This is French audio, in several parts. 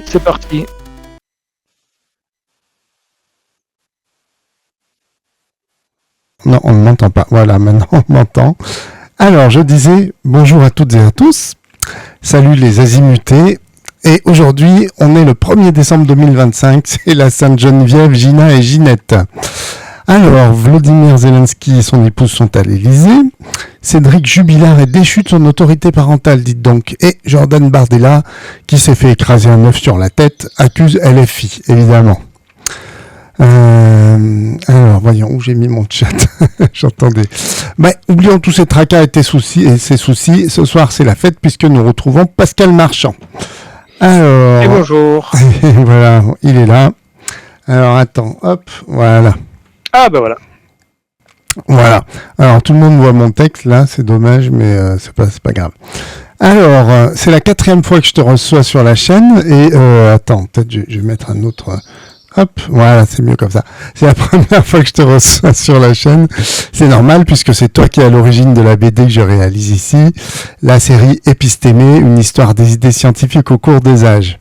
c'est parti. Non, on ne m'entend pas. Voilà, maintenant on m'entend. Alors, je disais bonjour à toutes et à tous. Salut les azimutés. Et aujourd'hui, on est le 1er décembre 2025. C'est la Sainte-Geneviève, Gina et Ginette. Alors, Vladimir Zelensky et son épouse sont à l'Élysée. Cédric Jubilard est déchu de son autorité parentale, dites donc. Et Jordan Bardella, qui s'est fait écraser un œuf sur la tête, accuse LFI, évidemment. Alors, voyons où j'ai mis mon chat. J'entendais. Oublions tous ces tracas et ces soucis. Ce soir, c'est la fête puisque nous retrouvons Pascal Marchand. Alors. Et bonjour. Voilà, il est là. Alors, attends, hop, voilà. Ah, bah voilà. Voilà. Alors, tout le monde voit mon texte, là, c'est dommage, mais c'est pas grave. Alors, c'est la 4e fois que je te reçois sur la chaîne, et attends, peut-être je vais mettre un autre... Hop, voilà, c'est mieux comme ça. C'est la première fois que je te reçois sur la chaîne. C'est normal, puisque c'est toi qui es à l'origine de la BD que je réalise ici, la série Épistémé, une histoire des idées scientifiques au cours des âges.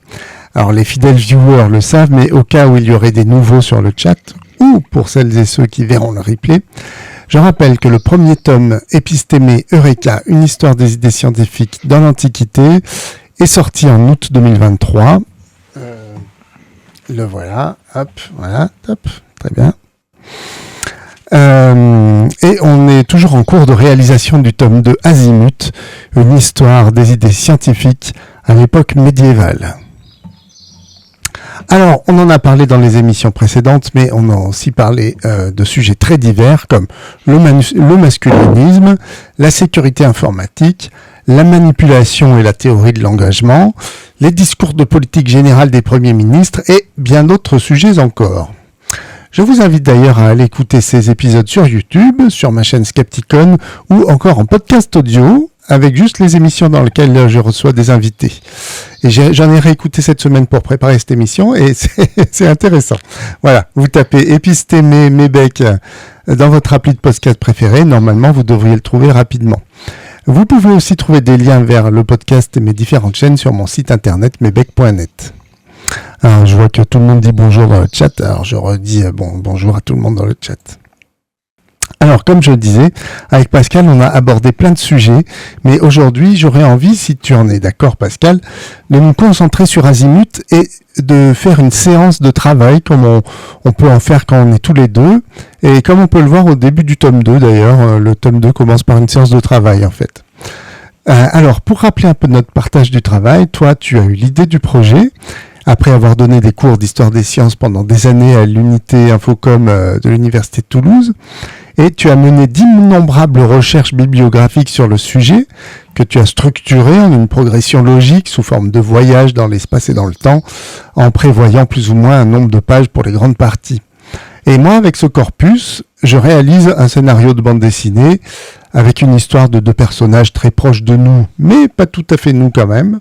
Alors, les fidèles viewers le savent, mais au cas où il y aurait des nouveaux sur le chat, ou pour celles et ceux qui verront le replay, je rappelle que le premier tome, Épistémé Eureka, une histoire des idées scientifiques dans l'Antiquité, est sorti en août 2023. Le voilà, hop, voilà, top, très bien. Et on est toujours en cours de réalisation du tome 2 Azimut, une histoire des idées scientifiques à l'époque médiévale. Alors, on en a parlé dans les émissions précédentes, mais on a aussi parlé de sujets très divers comme le masculinisme, la sécurité informatique, la manipulation et la théorie de l'engagement, les discours de politique générale des premiers ministres et bien d'autres sujets encore. Je vous invite d'ailleurs à aller écouter ces épisodes sur YouTube, sur ma chaîne Skepticon ou encore en podcast audio avec juste les émissions dans lesquelles je reçois des invités. Et j'en ai réécouté cette semaine pour préparer cette émission et c'est intéressant. Voilà, vous tapez Épistémé Mébec dans votre appli de podcast préféré. Normalement, vous devriez le trouver rapidement. Vous pouvez aussi trouver des liens vers le podcast et mes différentes chaînes sur mon site internet mebec.net. Alors, je vois que tout le monde dit bonjour dans le chat, alors je redis bonjour à tout le monde dans le chat. Alors, comme je le disais, avec Pascal, on a abordé plein de sujets, mais aujourd'hui, j'aurais envie, si tu en es d'accord Pascal, de nous concentrer sur Azimut et de faire une séance de travail comme on peut en faire quand on est tous les deux, et comme on peut le voir au début du tome 2 d'ailleurs, le tome 2 commence par une séance de travail en fait. Alors, pour rappeler un peu notre partage du travail, toi, tu as eu l'idée du projet, après avoir donné des cours d'histoire des sciences pendant des années à l'unité Infocom de l'Université de Toulouse, et tu as mené d'innombrables recherches bibliographiques sur le sujet, que tu as structurées en une progression logique sous forme de voyage dans l'espace et dans le temps, en prévoyant plus ou moins un nombre de pages pour les grandes parties. Et moi, avec ce corpus, je réalise un scénario de bande dessinée avec une histoire de 2 personnages très proches de nous, mais pas tout à fait nous quand même,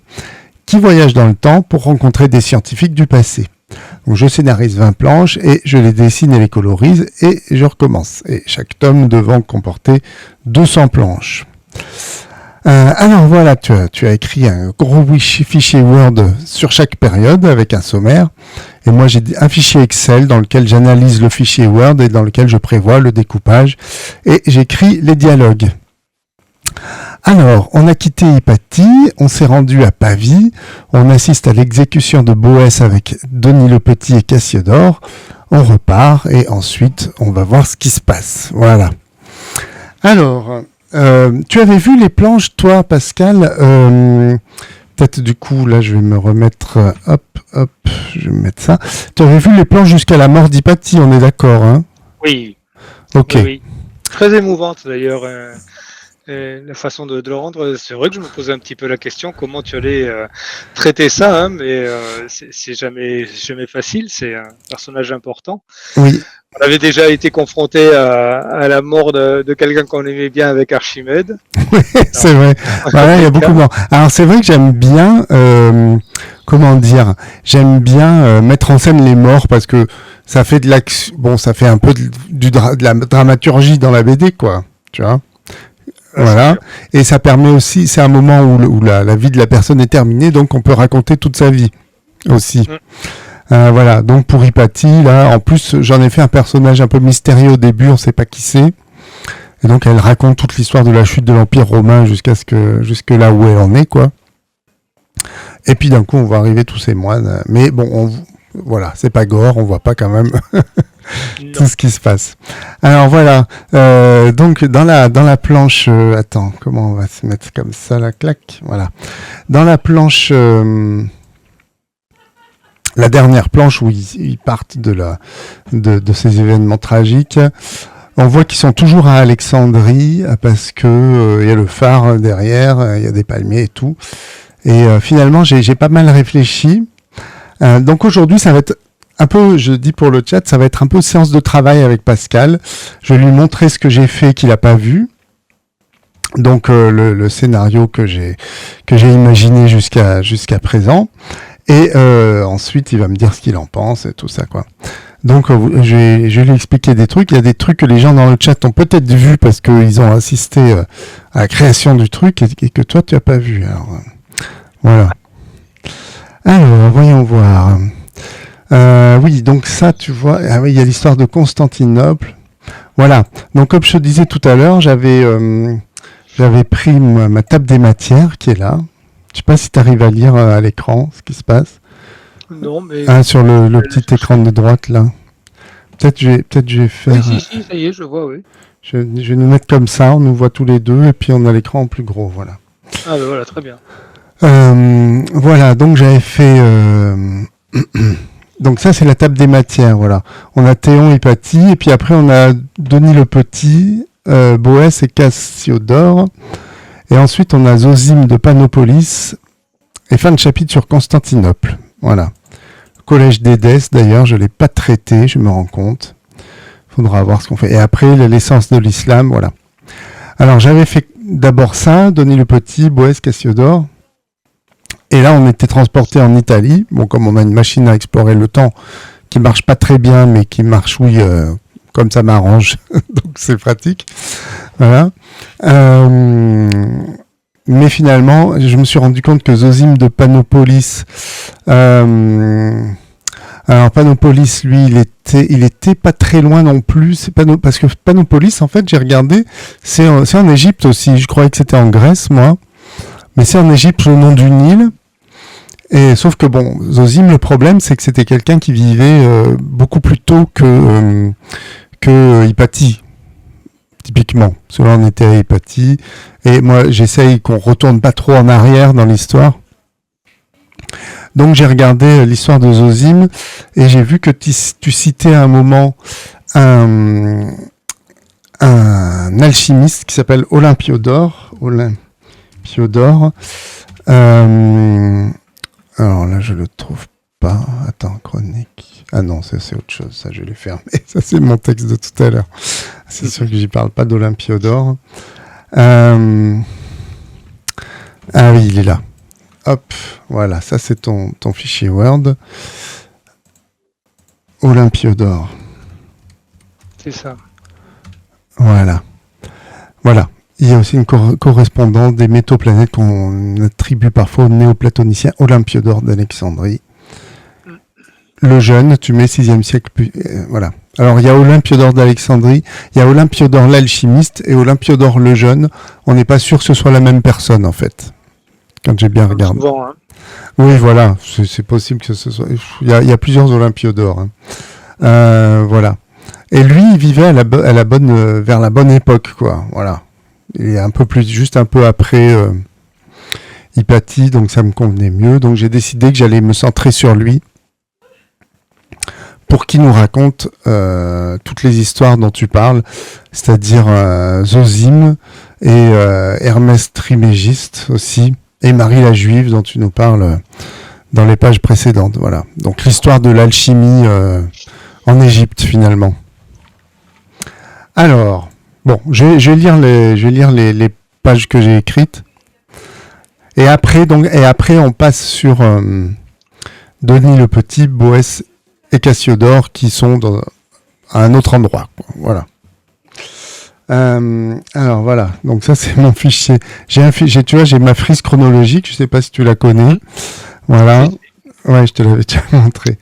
qui voyagent dans le temps pour rencontrer des scientifiques du passé. Donc je scénarise 20 planches et je les dessine et les colorise et je recommence. Et chaque tome devant comporter 200 planches. Alors voilà, tu as écrit un gros fichier Word sur chaque période avec un sommaire. Et moi j'ai un fichier Excel dans lequel j'analyse le fichier Word et dans lequel je prévois le découpage. Et j'écris les dialogues. Alors, on a quitté Hypatie, on s'est rendu à Pavie, on assiste à l'exécution de Boès avec Denis le Petit et Cassiodore, on repart et ensuite on va voir ce qui se passe. Voilà. Alors, tu avais vu les planches, toi, Pascal, peut-être du coup, là je vais me remettre, je vais mettre ça. Tu avais vu les planches jusqu'à la mort d'Hypatie, on est d'accord, hein? Oui. Ok. Oui. Très émouvante d'ailleurs. La façon de le rendre, c'est vrai que je me posais un petit peu la question comment tu allais traiter ça, hein, mais c'est jamais facile, c'est un personnage important. Oui. On avait déjà été confronté à la mort de quelqu'un qu'on aimait bien avec Archimède. Oui, c'est vrai. Voilà, il y a beaucoup de morts. Alors c'est vrai que j'aime bien, j'aime bien mettre en scène les morts parce que ça fait de l'action, ça fait un peu de la dramaturgie dans la BD, quoi, tu vois. Voilà, et ça permet aussi, c'est un moment où la vie de la personne est terminée, donc on peut raconter toute sa vie. aussi. Voilà, donc pour Hypatie, là, en plus, j'en ai fait un personnage un peu mystérieux au début, on sait pas qui c'est. Et donc, elle raconte toute l'histoire de la chute de l'Empire romain jusque là où elle en est, quoi. Et puis, d'un coup, on voit arriver tous ces moines. Mais bon, voilà, c'est pas gore, on voit pas quand même tout ce qui se passe. Alors, voilà. Donc, dans la planche... attends, comment on va se mettre comme ça, la claque? Voilà. Dans la planche... la dernière planche où ils partent de ces événements tragiques, on voit qu'ils sont toujours à Alexandrie parce que y a le phare derrière, il y a des palmiers et tout. Et finalement, j'ai pas mal réfléchi. Donc aujourd'hui, ça va être un peu, je dis pour le chat, ça va être un peu séance de travail avec Pascal. Je vais lui montrer ce que j'ai fait qu'il n'a pas vu. Donc le scénario que j'ai imaginé jusqu'à présent. Et ensuite, il va me dire ce qu'il en pense et tout ça, quoi. Donc, je vais lui expliquer des trucs. Il y a des trucs que les gens dans le chat ont peut-être vu parce qu'ils ont assisté à la création du truc et que toi, tu n'as pas vu. Alors, voilà. Alors, voyons voir. Oui, donc ça, tu vois... Ah oui, il y a l'histoire de Constantinople. Voilà. Donc, comme je te disais tout à l'heure, j'avais pris ma table des matières qui est là. Je sais pas si tu arrives à lire à l'écran ce qui se passe. Non, mais... sur le petit écran de droite, là. Peut-être je vais faire... Oui, si, ça y est, je vois, oui. Je vais nous mettre comme ça, on nous voit tous les deux, et puis on a l'écran en plus gros, voilà. Ah ben voilà, très bien. Voilà, donc j'avais fait... Donc ça, c'est la table des matières, voilà. On a Théon et Hypatie, et puis après on a Denis le Petit, Boès et Cassiodore. Et ensuite, on a Zosime de Panopolis, et fin de chapitre sur Constantinople. Voilà. Collège d'Édesse, d'ailleurs, je ne l'ai pas traité, je me rends compte. Il faudra voir ce qu'on fait. Et après, l'essence de l'islam, voilà. Alors, j'avais fait d'abord ça, Denis le Petit, Boès, Cassiodore. Et là, on était transporté en Italie. Bon, comme on a une machine à explorer le temps qui marche pas très bien, mais qui marche, oui, comme ça m'arrange. Donc, c'est pratique. Voilà. Mais finalement, je me suis rendu compte que Zosime de Panopolis, alors Panopolis, lui, il était pas très loin non plus. Parce que Panopolis, en fait, j'ai regardé, c'est en Égypte aussi. Je croyais que c'était en Grèce, moi, mais c'est en Égypte au nom du Nil. Et sauf que bon, Zosime, le problème, c'est que c'était quelqu'un qui vivait beaucoup plus tôt que Hypatie. Typiquement, cela on était à Hypatie, et moi j'essaye qu'on retourne pas trop en arrière dans l'histoire. Donc j'ai regardé l'histoire de Zosime, et j'ai vu que tu citais à un moment un alchimiste qui s'appelle Olympiodore. Alors là je le trouve pas. Attends, chronique. Ah non, ça c'est autre chose, ça je vais le fermer. Ça c'est mon texte de tout à l'heure. C'est sûr que j'y parle pas d'Olympiodore. Ah oui, il est là. Hop, voilà, ça c'est ton fichier Word. Olympiodore. C'est ça. Voilà. Voilà. Il y a aussi une correspondance des métaux-planètes qu'on attribue parfois au néoplatonicien Olympiodore d'Alexandrie. Le jeune, tu mets 6e siècle, voilà. Alors, il y a Olympiodore d'Alexandrie, il y a Olympiodore l'alchimiste et Olympiodore le jeune. On n'est pas sûr que ce soit la même personne, en fait. Quand j'ai bien regardé. Souvent, hein. Oui, voilà. C'est possible que ce soit... Il y a plusieurs Olympiodores. Hein. Voilà. Et lui, il vivait vers la bonne époque, quoi. Voilà. Il est juste un peu après Hypatie, donc ça me convenait mieux. Donc, j'ai décidé que j'allais me centrer sur lui, pour qu'il nous raconte toutes les histoires dont tu parles, c'est-à-dire Zosime et Hermès Trismégiste aussi, et Marie la Juive dont tu nous parles dans les pages précédentes. Voilà. Donc l'histoire de l'alchimie en Égypte finalement. Alors, bon, je vais lire les pages que j'ai écrites. Et après on passe sur Denis le Petit, Boès et Cassiodore qui sont à un autre endroit. Voilà. Alors voilà, donc ça c'est mon fichier. J'ai ma frise chronologique, je sais pas si tu la connais. Voilà. Ouais, je te l'avais déjà montré.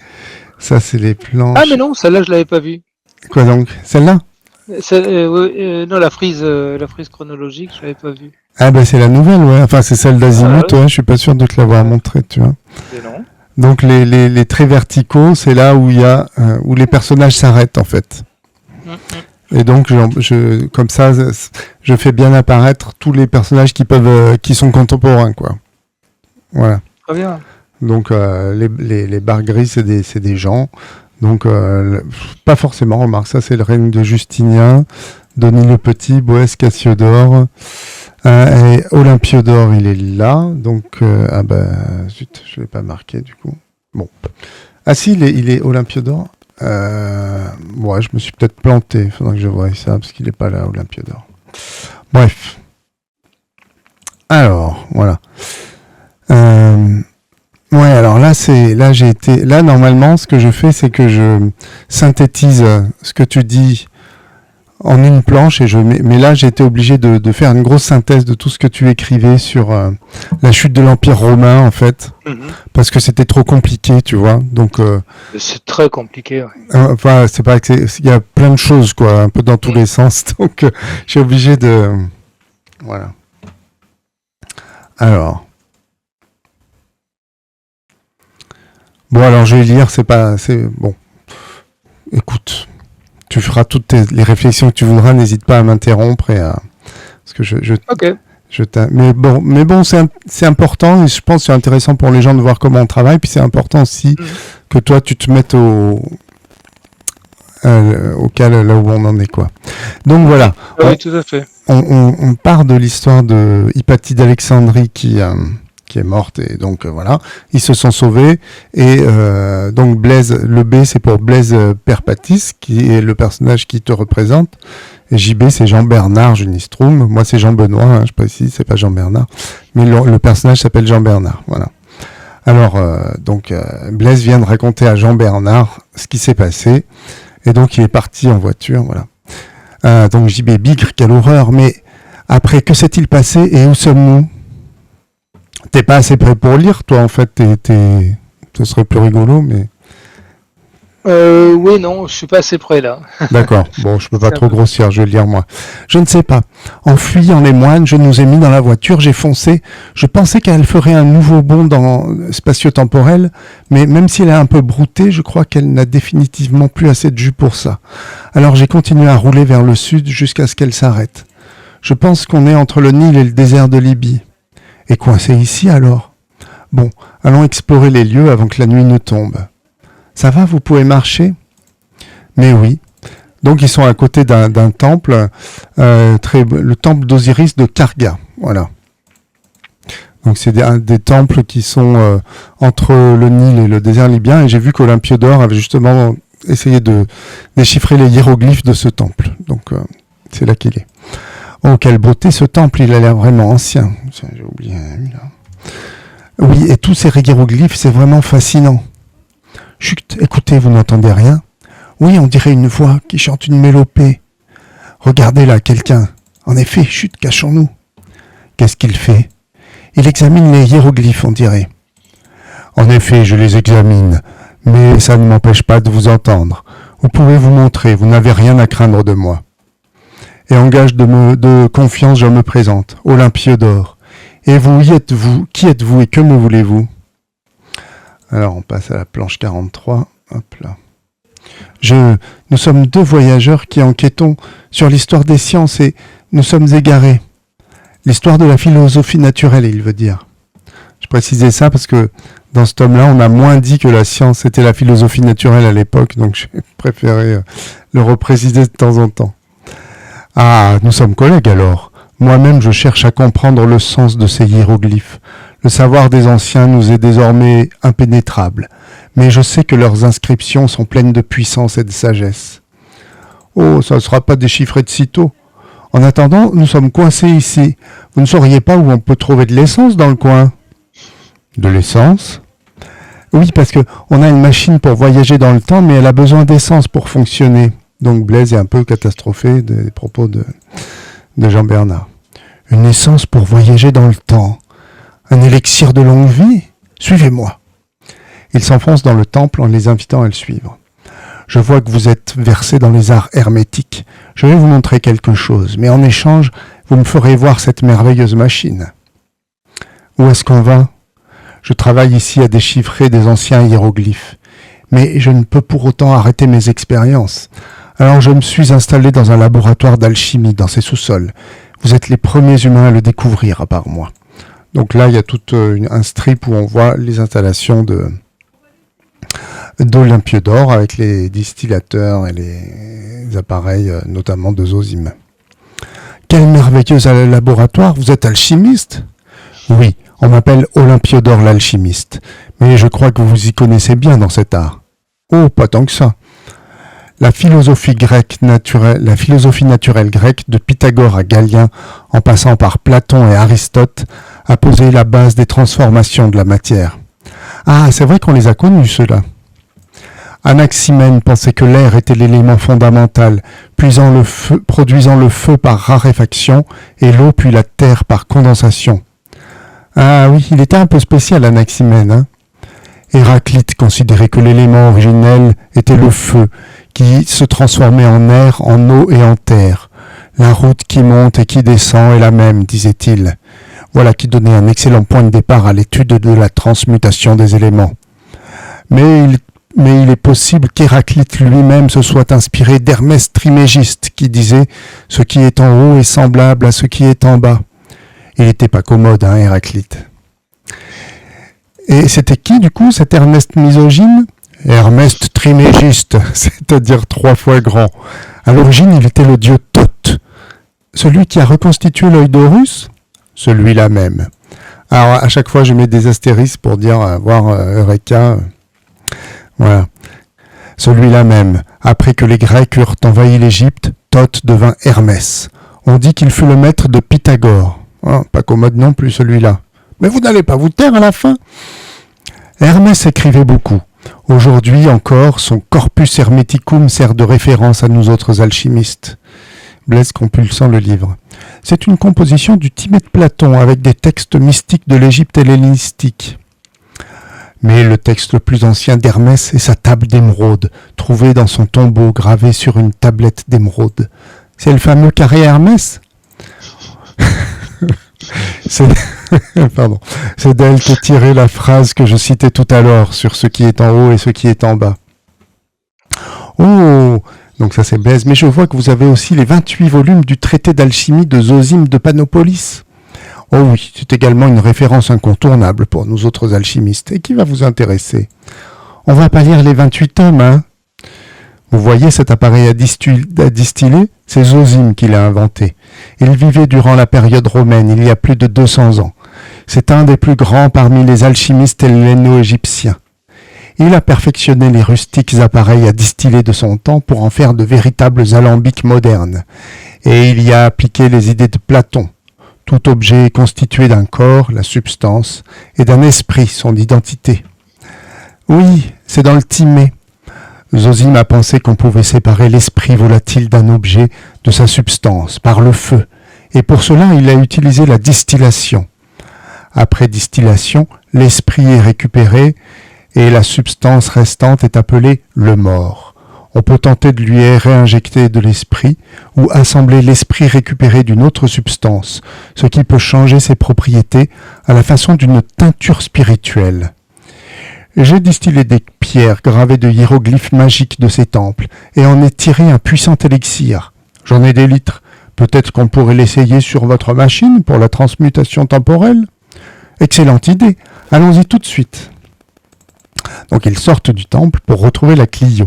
Ça, c'est les planches. Ah mais non, celle-là je l'avais pas vue. Quoi donc? Celle-là? Non, la frise chronologique, je l'avais pas vue. Ah ben c'est la nouvelle, ouais. Enfin, c'est celle d'Azimut, Ah, ouais. Je suis pas sûr de te l'avoir montré, tu vois. mais non. Donc les traits verticaux, c'est là où il y a où les personnages s'arrêtent en fait. Et donc comme ça, je fais bien apparaître tous les personnages qui sont contemporains, quoi. Voilà. Très bien. Donc les barres grises, c'est des gens. Donc pas forcément. Remarque, ça c'est le règne de Justinien, Denis le Petit, Boès Cassiodore. Et Olympiodore, il est là. Donc ah bah zut, je l'ai pas marqué du coup. Bon. Ah si, il est Olympiodore. Ouais, je me suis peut-être planté. Il faudrait que je voie ça parce qu'il n'est pas là, Olympiodore. Bref. Alors, voilà. Ouais, alors là, normalement, ce que je fais, c'est que je synthétise ce que tu dis en une planche mais là, j'ai été obligé de faire une grosse synthèse de tout ce que tu écrivais sur la chute de l'Empire romain, en fait, parce que c'était trop compliqué, tu vois. Donc, c'est très compliqué. Ouais. Enfin, c'est pas que il y a plein de choses, quoi, un peu dans tous les sens. Donc, j'ai obligé de, voilà. Alors. Bon, alors je vais lire, c'est bon. Écoute, tu feras toutes les réflexions que tu voudras, n'hésite pas à m'interrompre parce que Ok. mais bon, c'est important et je pense que c'est intéressant pour les gens de voir comment on travaille, puis c'est important aussi que toi tu te mettes au cas là où on en est, quoi. Donc voilà. Oui, tout à fait. On part de l'histoire de Hypatie d'Alexandrie qui est morte et donc voilà, ils se sont sauvés et donc Blaise, le B c'est pour Blaise Perpatis qui est le personnage qui te représente et JB c'est Jean-Bernard Junistrum, moi c'est Jean-Benoît, hein, je précise, c'est pas Jean-Bernard, mais le personnage s'appelle Jean-Bernard, voilà. Alors donc Blaise vient de raconter à Jean-Bernard ce qui s'est passé et donc il est parti en voiture, voilà. Donc JB bigre, quelle horreur, mais après que s'est-il passé et où sommes-nous? T'es pas assez prêt pour lire, toi, en fait. Ce serait plus rigolo, mais... Oui, non, je suis pas assez près, là. D'accord. Bon, je peux pas trop grossir, je vais le lire, moi. Je ne sais pas. En fuyant les moines, je nous ai mis dans la voiture, j'ai foncé. Je pensais qu'elle ferait un nouveau bond dans spatio-temporel, mais même si elle est un peu broutée, je crois qu'elle n'a définitivement plus assez de jus pour ça. Alors j'ai continué à rouler vers le sud jusqu'à ce qu'elle s'arrête. Je pense qu'on est entre le Nil et le désert de Libye. Et coincé ici alors? Bon, allons explorer les lieux avant que la nuit ne tombe. Ça va, vous pouvez marcher? Mais oui. Donc ils sont à côté d'un temple, le temple d'Osiris de Karga. Voilà. Donc c'est des temples qui sont entre le Nil et le désert libyen. Et j'ai vu qu'Olympiodore avait justement essayé de déchiffrer les hiéroglyphes de ce temple. Donc c'est là qu'il est. Oh, quelle beauté ce temple, il a l'air vraiment ancien. J'ai oublié. Oui, et tous ces hiéroglyphes, c'est vraiment fascinant. Chut, écoutez, vous n'entendez rien? Oui, on dirait une voix qui chante une mélopée. Regardez là, quelqu'un. En effet, chut, cachons-nous. Qu'est-ce qu'il fait? Il examine les hiéroglyphes, on dirait. En effet, je les examine, mais ça ne m'empêche pas de vous entendre. Vous pouvez vous montrer, vous n'avez rien à craindre de moi. Et en gage de confiance, je me présente, Olympiodore. Et vous, qui êtes-vous et que me voulez-vous? Alors, on passe à la planche 43. Hop là. Nous sommes deux voyageurs qui enquêtons sur l'histoire des sciences et nous sommes égarés. L'histoire de la philosophie naturelle, il veut dire. Je précisais ça parce que dans ce tome-là, on a moins dit que la science était la philosophie naturelle à l'époque, donc j'ai préféré le repréciser de temps en temps. Ah, nous sommes collègues alors. Moi-même, je cherche à comprendre le sens de ces hiéroglyphes. Le savoir des anciens nous est désormais impénétrable, mais je sais que leurs inscriptions sont pleines de puissance et de sagesse. Oh, ça ne sera pas déchiffré de sitôt. En attendant, nous sommes coincés ici. Vous ne sauriez pas où on peut trouver de l'essence dans le coin? De l'essence? Oui, parce que on a une machine pour voyager dans le temps, mais elle a besoin d'essence pour fonctionner. Donc Blaise est un peu catastrophé des propos de Jean-Bernard. Une essence pour voyager dans le temps. Un élixir de longue vie? Suivez-moi. Il s'enfonce dans le temple en les invitant à le suivre. Je vois que vous êtes versé dans les arts hermétiques. Je vais vous montrer quelque chose, mais en échange, vous me ferez voir cette merveilleuse machine. Où est-ce qu'on va ? Je travaille ici à déchiffrer des anciens hiéroglyphes, mais je ne peux pour autant arrêter mes expériences. Alors je me suis installé dans un laboratoire d'alchimie dans ces sous-sols. Vous êtes les premiers humains à le découvrir, à part moi. Donc là, il y a tout un strip où on voit les installations d'Olympiodore avec les distillateurs et les appareils, notamment de Zosime. Quel merveilleux laboratoire, vous êtes alchimiste ? Oui, on m'appelle Olympiodore l'alchimiste, mais je crois que vous y connaissez bien dans cet art. Oh, pas tant que ça. La philosophie naturelle grecque, de Pythagore à Galien, en passant par Platon et Aristote, a posé la base des transformations de la matière. Ah, c'est vrai qu'on les a connus, ceux-là. Anaximène pensait que l'air était l'élément fondamental, produisant le feu par raréfaction et l'eau puis la terre par condensation. Ah oui, il était un peu spécial, Anaximène, hein. Héraclite considérait que l'élément originel était le feu, qui se transformait en air, en eau et en terre. La route qui monte et qui descend est la même, disait-il. Voilà qui donnait un excellent point de départ à l'étude de la transmutation des éléments. Mais il est possible qu'Héraclite lui-même se soit inspiré d'Hermès Trismégiste, qui disait « Ce qui est en haut est semblable à ce qui est en bas ». Il n'était pas commode, hein, Héraclite. Et c'était qui, du coup, cet Hermès misogyne ? Hermès Trismégiste, c'est-à-dire 3 fois grand. À l'origine, il était le dieu Thoth. Celui qui a reconstitué l'œil d'Horus ? Celui-là même. Alors, à chaque fois, je mets des astérisques pour dire, voir Eureka. Voilà. Celui-là même. Après que les Grecs eurent envahi l'Égypte, Thoth devint Hermès. On dit qu'il fut le maître de Pythagore. Oh, pas commode non plus, celui-là. Mais vous n'allez pas vous taire à la fin ? Hermès écrivait beaucoup. Aujourd'hui encore, son Corpus Hermeticum sert de référence à nous autres alchimistes. Blaise compulsant le livre. C'est une composition du Timée de Platon avec des textes mystiques de l'Égypte hellénistique. Mais le texte le plus ancien d'Hermès est sa table d'émeraude, trouvée dans son tombeau gravée sur une tablette d'émeraude. C'est le fameux carré Hermès ? C'est d'elle qu'est tirée la phrase que je citais tout à l'heure sur ce qui est en haut et ce qui est en bas. Oh, donc ça c'est Blaise. Mais je vois que vous avez aussi les 28 volumes du traité d'alchimie de Zosime de Panopolis. Oh oui, c'est également une référence incontournable pour nous autres alchimistes et qui va vous intéresser. On va pas lire les 28 tomes, hein ? Vous voyez cet appareil à distiller ? C'est Zosime qui l'a inventé. Il vivait durant la période romaine, il y a plus de 200 ans. C'est un des plus grands parmi les alchimistes helléno-égyptiens. Il a perfectionné les rustiques appareils à distiller de son temps pour en faire de véritables alambics modernes. Et il y a appliqué les idées de Platon. Tout objet est constitué d'un corps, la substance, et d'un esprit, son identité. Oui, c'est dans le Timée. Zosime a pensé qu'on pouvait séparer l'esprit volatile d'un objet de sa substance par le feu, et pour cela il a utilisé la distillation. Après distillation, l'esprit est récupéré et la substance restante est appelée le mort. On peut tenter de lui réinjecter de l'esprit ou assembler l'esprit récupéré d'une autre substance, ce qui peut changer ses propriétés à la façon d'une teinture spirituelle. J'ai distillé des pierres gravées de hiéroglyphes magiques de ces temples et en ai tiré un puissant élixir. J'en ai des litres. Peut-être qu'on pourrait l'essayer sur votre machine pour la transmutation temporelle ? Excellente idée. Allons-y tout de suite. Donc ils sortent du temple pour retrouver la Clio.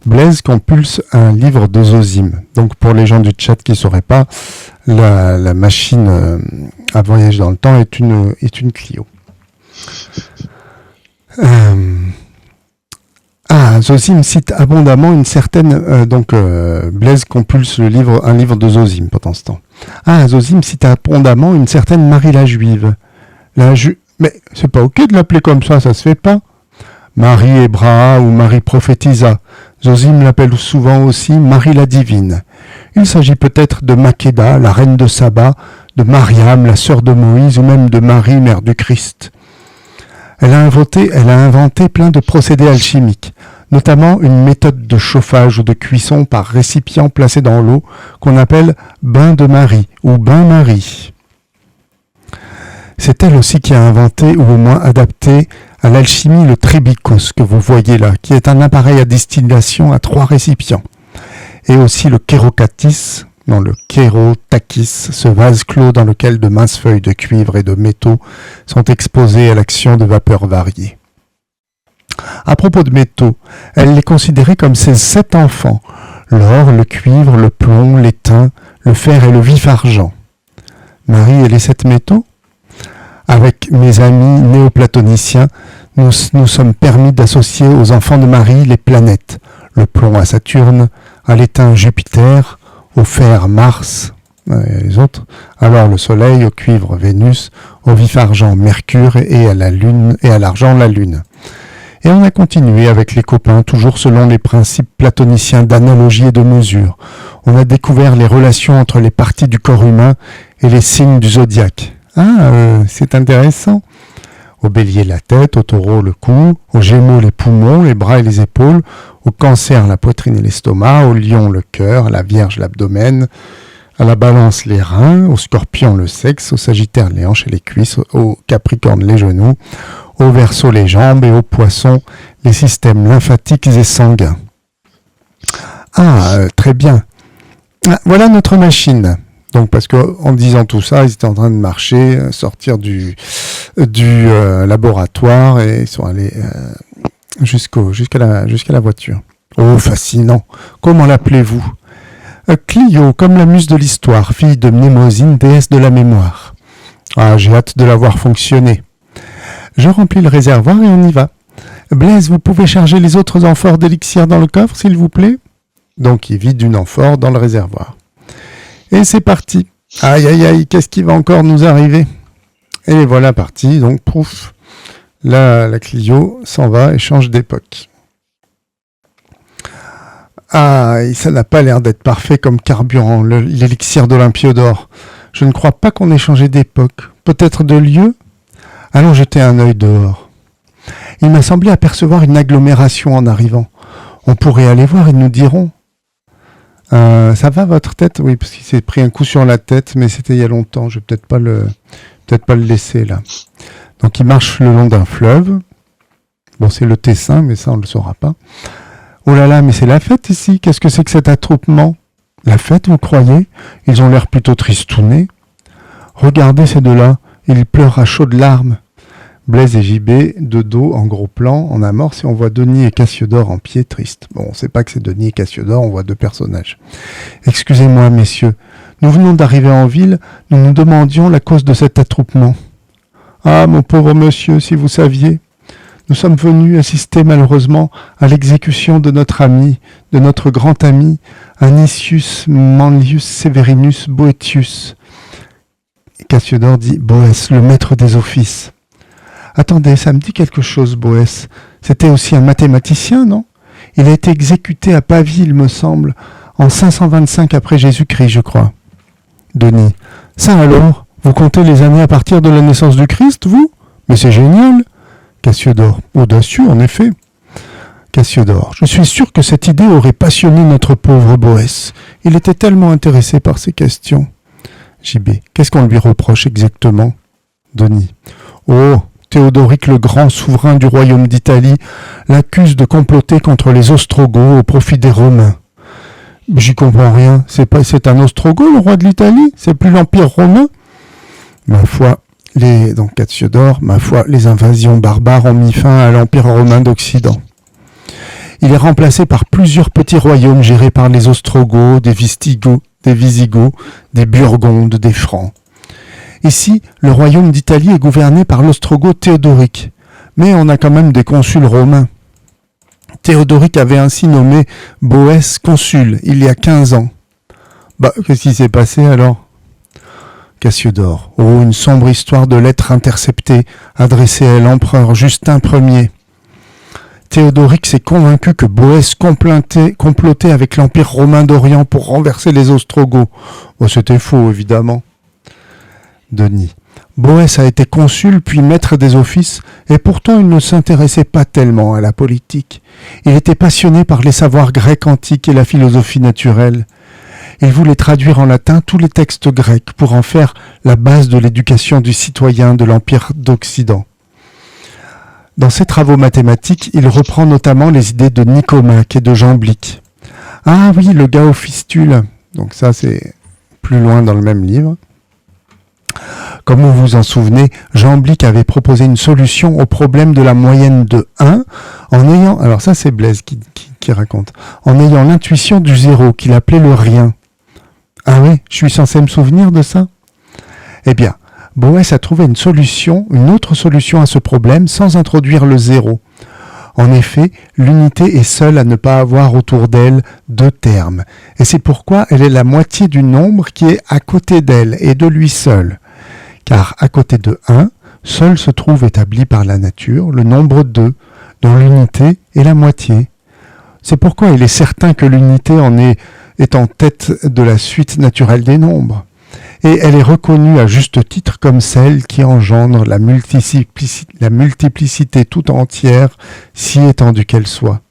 Blaise compulse un livre de Zosime. Donc pour les gens du chat qui ne sauraient pas, la machine à voyager dans le temps est une Clio. Zosime cite abondamment une certaine... Blaise compulse un livre de Zosime pendant ce temps. Zosime cite abondamment une certaine Marie la Juive. Mais c'est pas ok de l'appeler comme ça se fait pas. Marie Hébraïa ou Marie Prophétisa. Zosime l'appelle souvent aussi Marie la Divine. Il s'agit peut-être de Makeda, la reine de Saba, de Mariam, la sœur de Moïse, ou même de Marie, mère du Christ. Elle a inventé plein de procédés alchimiques, notamment une méthode de chauffage ou de cuisson par récipient placé dans l'eau qu'on appelle bain de Marie ou bain-marie. C'est elle aussi qui a inventé ou au moins adapté à l'alchimie le trébikos que vous voyez là, qui est un appareil à distillation à 3 récipients, et aussi le kérotakis, ce vase clos dans lequel de minces feuilles de cuivre et de métaux sont exposées à l'action de vapeurs variées. À propos de métaux, elle les considérait comme ses 7 enfants, l'or, le cuivre, le plomb, l'étain, le fer et le vif argent. Marie et les 7 métaux ? Avec mes amis néoplatoniciens, nous sommes permis d'associer aux enfants de Marie les planètes, le plomb à Saturne, à l'étain Jupiter, au fer Mars, et les autres, alors le Soleil, au cuivre Vénus, au vif argent Mercure et à la Lune et à l'argent la Lune. Et on a continué avec les copains, toujours selon les principes platoniciens d'analogie et de mesure. On a découvert les relations entre les parties du corps humain et les signes du zodiaque. C'est intéressant. Au bélier la tête, au taureau le cou, au gémeaux les poumons, les bras et les épaules, au cancer la poitrine et l'estomac, au lion le cœur, à la vierge l'abdomen, à la balance les reins, au scorpion le sexe, au sagittaire les hanches et les cuisses, au capricorne les genoux, au verseau les jambes et au poisson les systèmes lymphatiques et sanguins. Très bien. Voilà notre machine. Donc parce qu'en disant tout ça, ils étaient en train de marcher, sortir du laboratoire et ils sont allés jusqu'à la voiture. Oh, fascinant. Comment l'appelez-vous ? Clio, comme la muse de l'histoire, fille de Mnémosyne, déesse de la mémoire. J'ai hâte de la voir fonctionner. Je remplis le réservoir et on y va. Blaise, vous pouvez charger les autres amphores d'élixir dans le coffre, s'il vous plaît ? Donc il vide une amphore dans le réservoir. Et c'est parti. Aïe, aïe, aïe, qu'est-ce qui va encore nous arriver ? Et les voilà partis, donc pouf, là, la Clio s'en va et change d'époque. Et ça n'a pas l'air d'être parfait comme carburant, l'élixir d'Olympiodore. Je ne crois pas qu'on ait changé d'époque. Peut-être de lieu ? Allons jeter un œil dehors. Il m'a semblé apercevoir une agglomération en arrivant. On pourrait aller voir et nous dirons. Ça va votre tête ? Oui, parce qu'il s'est pris un coup sur la tête, mais c'était il y a longtemps. Je vais peut-être pas le laisser là. Donc il marche le long d'un fleuve. Bon, c'est le Tessin, mais ça on le saura pas. Oh là là, mais c'est la fête ici. Qu'est-ce que c'est que cet attroupement ? La fête, vous croyez ? Ils ont l'air plutôt tristounés. Regardez ces deux-là. Ils pleurent à chaudes larmes. Blaise et JB, de dos en gros plan, en amorce, et on voit Denis et Cassiodore en pied triste. Bon, on ne sait pas que c'est Denis et Cassiodore, on voit 2 personnages. Excusez-moi, messieurs, nous venons d'arriver en ville, nous nous demandions la cause de cet attroupement. Ah, mon pauvre monsieur, si vous saviez. Nous sommes venus assister malheureusement à l'exécution de notre ami, de notre grand ami, Anicius Manlius Severinus Boetius. Cassiodore dit « Boès, le maître des offices ». Attendez, ça me dit quelque chose, Boès. C'était aussi un mathématicien, non ? Il a été exécuté à Pavie, il me semble, en 525 après Jésus-Christ, je crois. Denis. Ça alors ? Vous comptez les années à partir de la naissance du Christ, vous ? Mais c'est génial. Cassiodore. Audacieux, en effet. Cassiodore. Je suis sûr que cette idée aurait passionné notre pauvre Boès. Il était tellement intéressé par ces questions. JB. Qu'est-ce qu'on lui reproche exactement ? Denis. Oh, Théodoric le Grand, souverain du royaume d'Italie, l'accuse de comploter contre les Ostrogoths au profit des Romains. J'y comprends rien. C'est un Ostrogoth, le roi de l'Italie ? C'est plus l'Empire romain ? Ma foi, donc Cassiodore, les invasions barbares ont mis fin à l'Empire romain d'Occident. Il est remplacé par plusieurs petits royaumes gérés par les Ostrogoths, des Visigoths, des Burgondes, des Francs. Ici, le royaume d'Italie est gouverné par l'Ostrogoth Théodoric, mais on a quand même des consuls romains. Théodoric avait ainsi nommé Boès consul il y a 15 ans. Qu'est-ce qui s'est passé alors ? Cassiodore. Oh, une sombre histoire de lettres interceptées adressées à l'empereur Justin Ier. Théodoric s'est convaincu que Boès complotait avec l'Empire romain d'Orient pour renverser les Ostrogoths. C'était faux, évidemment. Denis. Boès a été consul puis maître des offices, et pourtant il ne s'intéressait pas tellement à la politique. Il était passionné par les savoirs grecs antiques et la philosophie naturelle. Il voulait traduire en latin tous les textes grecs pour en faire la base de l'éducation du citoyen de l'Empire d'Occident. Dans ses travaux mathématiques, il reprend notamment les idées de Nicomaque et de Jamblique. Ah oui, le gars aux fistules. Donc ça, c'est plus loin dans le même livre. Comme vous vous en souvenez, Jamblique avait proposé une solution au problème de la moyenne de 1 en ayant, alors ça c'est Blaise qui raconte, en ayant l'intuition du zéro qu'il appelait le rien. Ah oui, je suis censé me souvenir de ça? Eh bien, Boès a trouvé une autre solution à ce problème sans introduire le zéro. En effet, l'unité est seule à ne pas avoir autour d'elle deux termes, et c'est pourquoi elle est la moitié du nombre qui est à côté d'elle et de lui seul. Car à côté de 1, seul se trouve établi par la nature le nombre 2, dont l'unité est la moitié. C'est pourquoi il est certain que l'unité est en tête de la suite naturelle des nombres. Et elle est reconnue à juste titre comme celle qui engendre la multiplicité tout entière, si étendue qu'elle soit.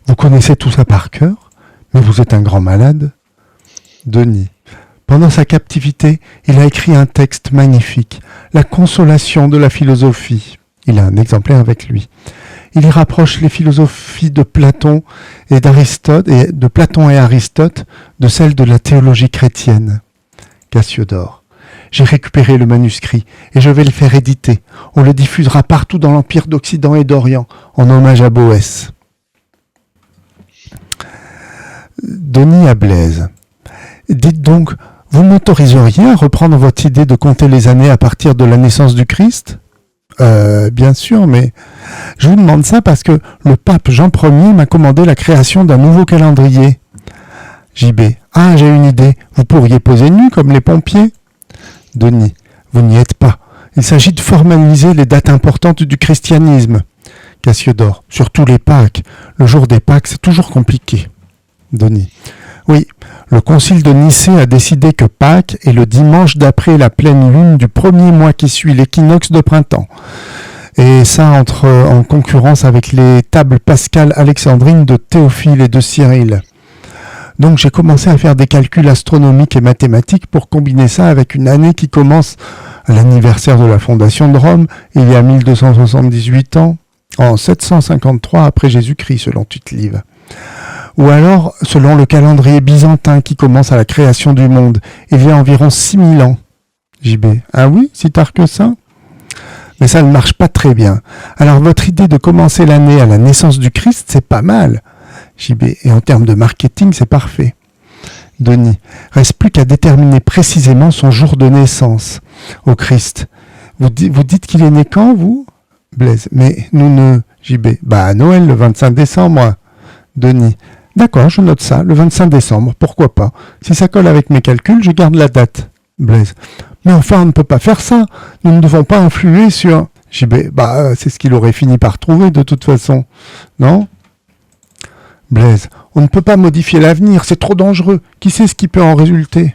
Vous connaissez tout ça par cœur, mais vous êtes un grand malade. Denis. Pendant sa captivité, il a écrit un texte magnifique, La consolation de la philosophie. Il a un exemplaire avec lui. Il y rapproche les philosophies de Platon et d'Aristote, de celles de la théologie chrétienne. Cassiodore. J'ai récupéré le manuscrit et je vais le faire éditer. On le diffusera partout dans l'Empire d'Occident et d'Orient, en hommage à Boès. Denis à Blaise. Dites donc, vous m'autoriseriez à reprendre votre idée de compter les années à partir de la naissance du Christ ? Bien sûr, mais je vous demande ça parce que le pape Jean Ier m'a commandé la création d'un nouveau calendrier. JB. Ah, j'ai une idée. Vous pourriez poser nu comme les pompiers. Denis. Vous n'y êtes pas. Il s'agit de formaliser les dates importantes du christianisme. Cassiodore. Surtout les Pâques. Le jour des Pâques, c'est toujours compliqué. Denis. Oui, le concile de Nicée a décidé que Pâques est le dimanche d'après la pleine lune du premier mois qui suit l'équinoxe de printemps. Et ça entre en concurrence avec les tables pascales alexandrines de Théophile et de Cyril. Donc j'ai commencé à faire des calculs astronomiques et mathématiques pour combiner ça avec une année qui commence à l'anniversaire de la fondation de Rome, il y a 1278 ans, en 753 après Jésus-Christ selon Tite-Live. Ou alors, selon le calendrier byzantin qui commence à la création du monde, il y a environ 6000 ans. JB. Ah oui, si tard que ça ? Mais ça ne marche pas très bien. Alors votre idée de commencer l'année à la naissance du Christ, c'est pas mal. JB. Et en termes de marketing, c'est parfait. Denis. Reste plus qu'à déterminer précisément son jour de naissance au Christ. Vous dites qu'il est né quand, vous ? Blaise. Mais nous ne... JB. À Noël, le 25 décembre. Denis. D'accord, je note ça, le 25 décembre, pourquoi pas. Si ça colle avec mes calculs, je garde la date. Blaise. Mais enfin, on ne peut pas faire ça. Nous ne devons pas influer sur... JB. C'est ce qu'il aurait fini par trouver de toute façon. Non ? Blaise. On ne peut pas modifier l'avenir, c'est trop dangereux. Qui sait ce qui peut en résulter ?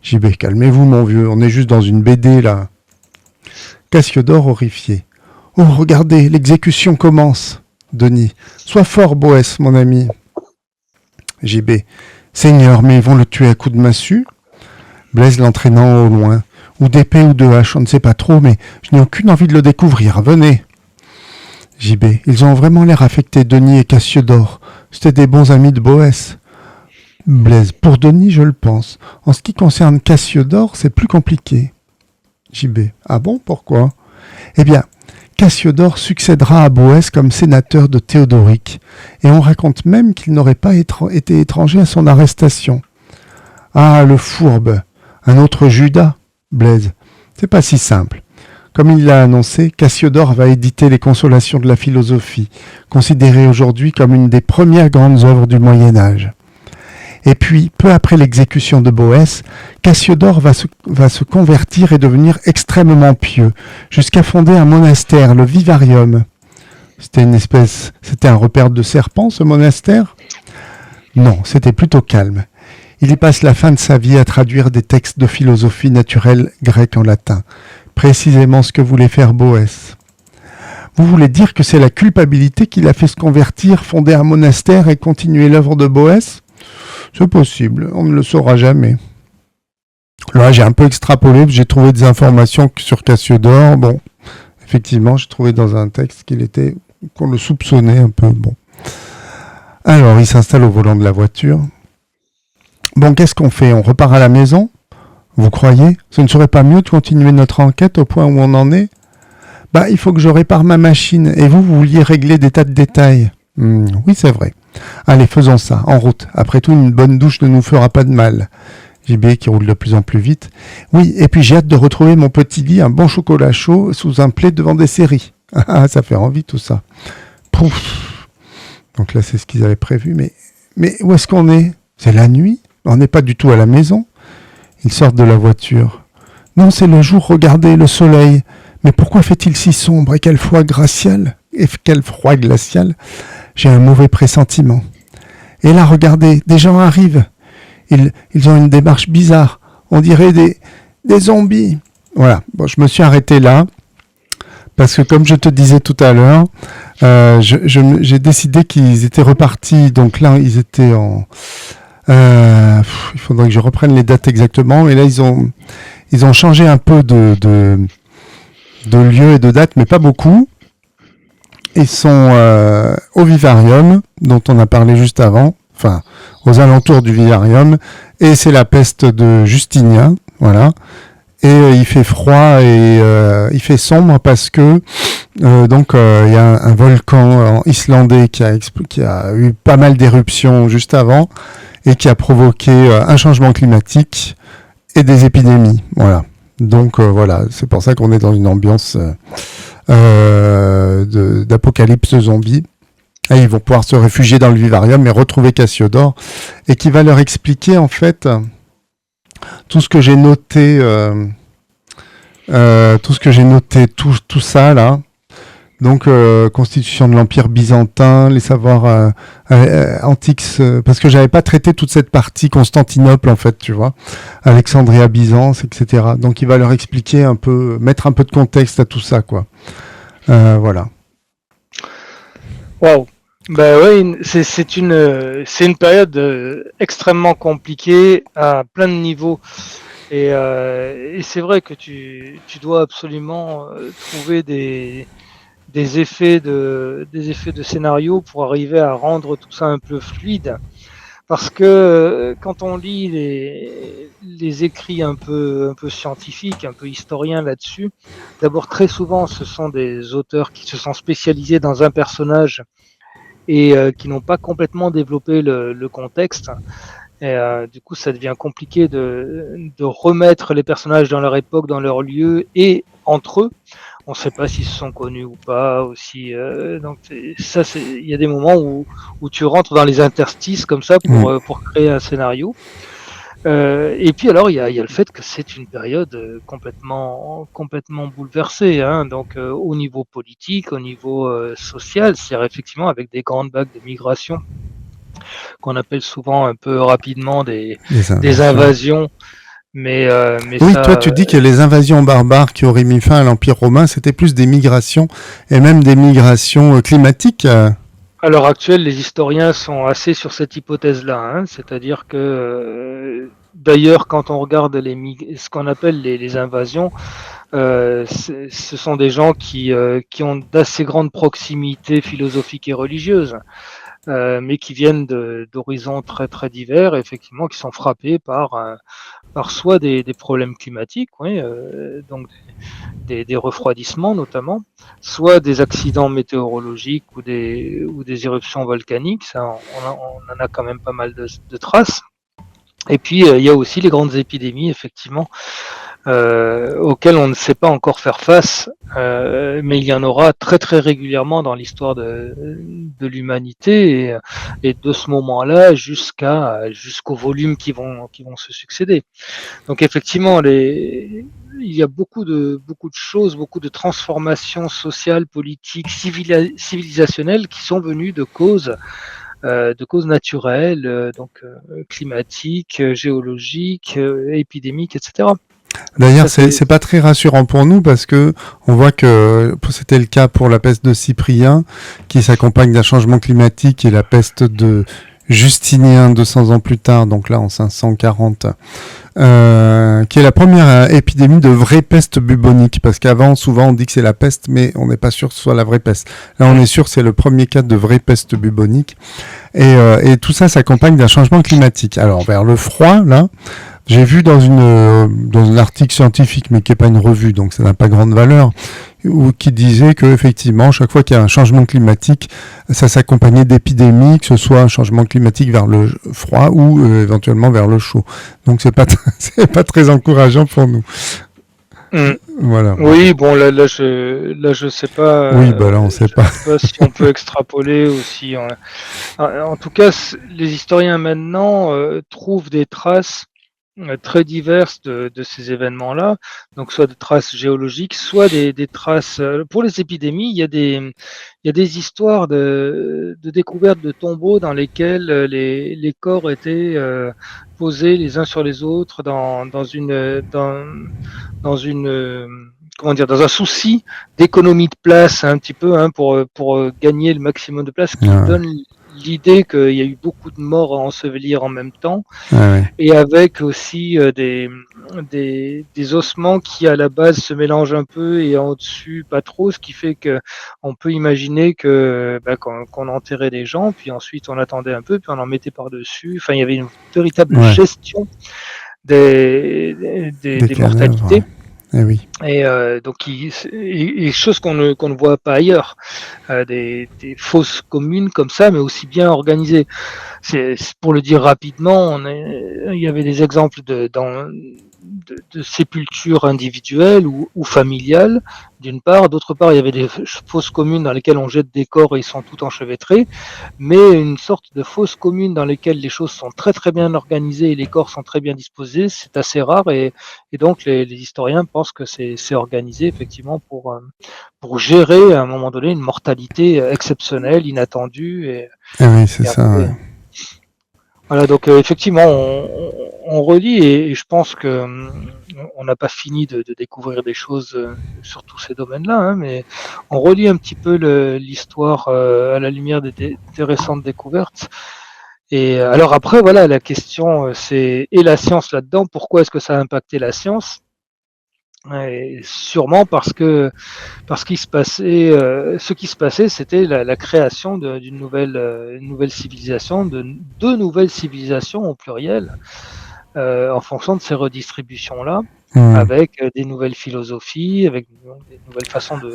JB. Calmez-vous, mon vieux, on est juste dans une BD, là. Cassiodore horrifié. Oh, regardez, l'exécution commence. Denis. Sois fort, Boès, mon ami. JB. Seigneur, mais ils vont le tuer à coups de massue ? Blaise l'entraînant au loin. Ou d'épée ou de hache, on ne sait pas trop, mais je n'ai aucune envie de le découvrir. Venez. JB. Ils ont vraiment l'air affectés, Denis et Cassiodore. C'était des bons amis de Boès. Blaise. Pour Denis, je le pense. En ce qui concerne Cassiodore, c'est plus compliqué. JB. Ah bon, pourquoi ? Eh bien, Cassiodore succédera à Boès comme sénateur de Théodoric, et on raconte même qu'il n'aurait pas été étranger à son arrestation. Ah, le fourbe, un autre Judas, Blaise. C'est pas si simple. Comme il l'a annoncé, Cassiodore va éditer les Consolations de la philosophie, considérées aujourd'hui comme une des premières grandes œuvres du Moyen-Âge. Et puis, peu après l'exécution de Boès, Cassiodore va se convertir et devenir extrêmement pieux, jusqu'à fonder un monastère, le Vivarium. C'était un repère de serpents, ce monastère ? Non, c'était plutôt calme. Il y passe la fin de sa vie à traduire des textes de philosophie naturelle grecque en latin. Précisément ce que voulait faire Boès. Vous voulez dire que c'est la culpabilité qui l'a fait se convertir, fonder un monastère et continuer l'œuvre de Boès? C'est possible, on ne le saura jamais. Là, j'ai un peu extrapolé, j'ai trouvé des informations sur Cassiodore. Bon, effectivement, j'ai trouvé dans un texte qu'on le soupçonnait un peu. Bon. Alors, il s'installe au volant de la voiture. Bon, qu'est-ce qu'on fait? On repart à la maison? Vous croyez? Ce ne serait pas mieux de continuer notre enquête au point où on en est? Bah, il faut que je répare ma machine. Et vous vouliez régler des tas de détails. Oui, c'est vrai. Allez, faisons ça, en route. Après tout, une bonne douche ne nous fera pas de mal. JB qui roule de plus en plus vite. Oui, et puis j'ai hâte de retrouver mon petit lit, un bon chocolat chaud sous un plaid devant des séries. Ah, ça fait envie tout ça. Pouf. Donc là, c'est ce qu'ils avaient prévu. Mais où est-ce qu'on est? C'est la nuit? On n'est pas du tout à la maison. Ils sortent de la voiture. Non, c'est le jour, regardez, le soleil. Mais pourquoi fait-il si sombre et quel froid glacial? J'ai un mauvais pressentiment. Et là, regardez, des gens arrivent. Ils ont une démarche bizarre. On dirait des zombies. Voilà. Bon, je me suis arrêté là. Parce que comme je te disais tout à l'heure, j'ai décidé qu'ils étaient repartis. Donc là, ils étaient en... il faudrait que je reprenne les dates exactement. Et là, ils ont changé un peu de lieu et de date, mais pas beaucoup. Ils sont au vivarium, dont on a parlé juste avant. Enfin, aux alentours du vivarium, et c'est la peste de Justinien, voilà. Et il fait froid et il fait sombre parce que il y a un volcan islandais qui a eu pas mal d'éruptions juste avant et qui a provoqué un changement climatique et des épidémies, voilà. Donc voilà, c'est pour ça qu'on est dans une ambiance d'apocalypse zombie. Et ils vont pouvoir se réfugier dans le vivarium et retrouver Cassiodore, et qui va leur expliquer en fait tout ce que j'ai noté, tout ça là. Donc constitution de l'Empire byzantin, les savoirs antiques, parce que j'avais pas traité toute cette partie Constantinople en fait, tu vois, Alexandria, Byzance, etc. Donc il va leur expliquer un peu, mettre un peu de contexte à tout ça, quoi. Voilà. Waouh. Ben oui, c'est une période extrêmement compliquée à plein de niveaux. Et c'est vrai que tu dois absolument trouver des effets de scénario pour arriver à rendre tout ça un peu fluide. Parce que quand on lit les écrits un peu scientifiques, un peu historiens là-dessus, d'abord très souvent ce sont des auteurs qui se sont spécialisés dans un personnage et qui n'ont pas complètement développé le contexte. Et du coup, ça devient compliqué de remettre les personnages dans leur époque, dans leur lieu et entre eux. On ne sait pas s'ils se sont connus ou pas. Aussi, donc ça, il y a des moments où tu rentres dans les interstices comme ça pour créer un scénario. Et puis alors, il y a le fait que c'est une période complètement bouleversée. Hein, donc au niveau politique, au niveau social, c'est-à-dire effectivement avec des grandes vagues de migration qu'on appelle souvent un peu rapidement des invasions. Mais oui, ça, toi tu dis que les invasions barbares qui auraient mis fin à l'Empire romain, c'était plus des migrations, et même des migrations climatiques. À l'heure actuelle, les historiens sont assez sur cette hypothèse-là. Hein, c'est-à-dire que, d'ailleurs, quand on regarde ce qu'on appelle les invasions, ce sont des gens qui ont d'assez grandes proximités philosophiques et religieuses. Mais qui viennent d'horizons très très divers, et effectivement qui sont frappés par soit des problèmes climatiques, oui, donc des refroidissements notamment, soit des accidents météorologiques ou des éruptions volcaniques, ça on en a quand même pas mal de traces. Et puis il y a aussi les grandes épidémies, effectivement, auxquelles on ne sait pas encore faire face, mais il y en aura très très régulièrement dans l'histoire de l'humanité, et de ce moment-là jusqu'aux volumes qui vont se succéder. Donc effectivement, il y a beaucoup de choses, beaucoup de transformations sociales, politiques, civilisationnelles qui sont venues de causes de causes naturelles, climatiques, géologiques, épidémiques, etc. D'ailleurs, Ça, c'est pas très rassurant pour nous parce que on voit que c'était le cas pour la peste de Cyprien, qui s'accompagne d'un changement climatique, et la peste de Justinien 200 ans plus tard, donc là en 540, qui est la première épidémie de vraie peste bubonique, parce qu'avant, souvent, on dit que c'est la peste, mais on n'est pas sûr que ce soit la vraie peste. Là, on est sûr que c'est le premier cas de vraie peste bubonique, et tout ça s'accompagne d'un changement climatique. Alors, vers le froid, là, j'ai vu dans un article scientifique, mais qui n'est pas une revue, donc ça n'a pas grande valeur, qui disait que effectivement, chaque fois qu'il y a un changement climatique, ça s'accompagnait d'épidémies, que ce soit un changement climatique vers le froid ou éventuellement vers le chaud. Donc c'est pas c'est pas très encourageant pour nous. Voilà. Oui, bon là je sais pas. Oui, bah là on sait pas. Je sais pas si on peut extrapoler ou si. En tout cas, les historiens maintenant trouvent des traces très diverses de ces événements-là, donc soit des traces géologiques, soit des traces. Pour les épidémies, il y a des histoires de découvertes de tombeaux dans lesquels les corps étaient posés les uns sur les autres dans une comment dire, dans un souci d'économie de place un petit peu pour gagner le maximum de place, qui donne l'idée qu'il y a eu beaucoup de morts à ensevelir en même temps, et avec aussi des ossements qui à la base se mélangent un peu et en dessus pas trop, ce qui fait que on peut imaginer que qu'on enterrait des gens, puis ensuite on attendait un peu, puis on en mettait par-dessus. Enfin, il y avait une véritable gestion des mortalités. Eh oui. Et donc, chose qu'on ne voit pas ailleurs, des fosses communes comme ça, mais aussi bien organisées. C'est pour le dire rapidement, il y avait des exemples de sépultures individuelles ou familiales, d'une part. D'autre part, il y avait des fosses communes dans lesquelles on jette des corps et ils sont tout enchevêtrés, mais une sorte de fosse commune dans lesquelles les choses sont très très bien organisées et les corps sont très bien disposés, c'est assez rare, et donc les historiens pensent que c'est organisé effectivement pour gérer à un moment donné une mortalité exceptionnelle, inattendue. Oui, c'est ça. Ouais. Voilà, donc effectivement, on relit, et je pense que on n'a pas fini de découvrir des choses sur tous ces domaines-là, mais on relit un petit peu l'histoire à la lumière des récentes découvertes. Et alors après, voilà, la question c'est, et la science là-dedans, pourquoi est-ce que ça a impacté la science ? Et sûrement parce qu'il se passait, ce qui se passait, c'était la création d'une nouvelle civilisation, de deux nouvelles civilisations au pluriel, en fonction de ces redistributions-là, avec des nouvelles philosophies, avec des nouvelles façons de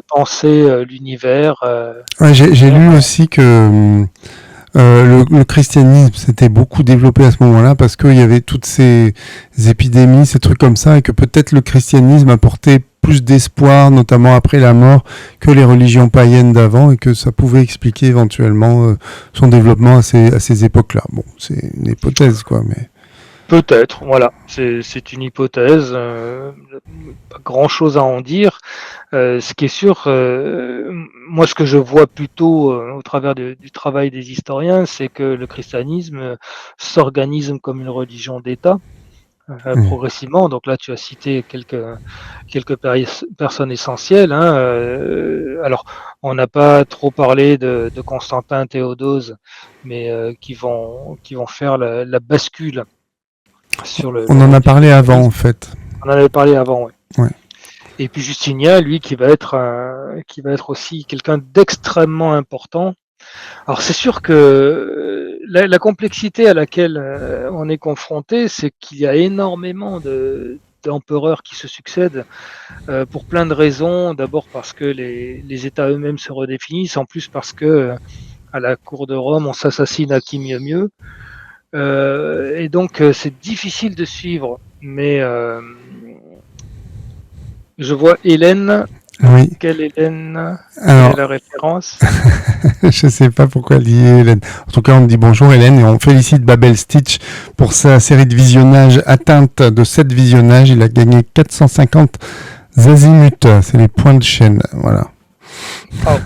penser l'univers. J'ai lu aussi que le christianisme s'était beaucoup développé à ce moment-là parce qu'il y avait toutes ces épidémies, ces trucs comme ça, et que peut-être le christianisme apportait plus d'espoir, notamment après la mort, que les religions païennes d'avant, et que ça pouvait expliquer éventuellement son développement à ces époques-là. Bon, c'est une hypothèse, quoi, mais... Peut-être, voilà, c'est une hypothèse, pas grand-chose à en dire. Ce qui est sûr, moi ce que je vois plutôt au travers du travail des historiens, c'est que le christianisme s'organise comme une religion d'État progressivement. Donc là, tu as cité quelques personnes essentielles. Alors, on n'a pas trop parlé de Constantin, Théodose, mais qui vont faire la bascule. On en a parlé avant, en fait. On en avait parlé avant, oui. Ouais. Et puis Justinien, lui, qui va être aussi quelqu'un d'extrêmement important. Alors c'est sûr que la complexité à laquelle on est confronté, c'est qu'il y a énormément d'empereurs qui se succèdent pour plein de raisons. D'abord parce que les États eux-mêmes se redéfinissent, en plus parce que à la cour de Rome, on s'assassine à qui mieux. Et donc c'est difficile de suivre, mais je vois Hélène. Oui. Quelle Hélène? Alors, quelle est la référence? Je sais pas pourquoi elle dit Hélène. En tout cas, on dit bonjour Hélène, et on félicite Babel Stitch pour sa série de visionnages atteinte de 7 visionnages. Il a gagné 450 azimuts. C'est les points de chaîne. Voilà. Oh.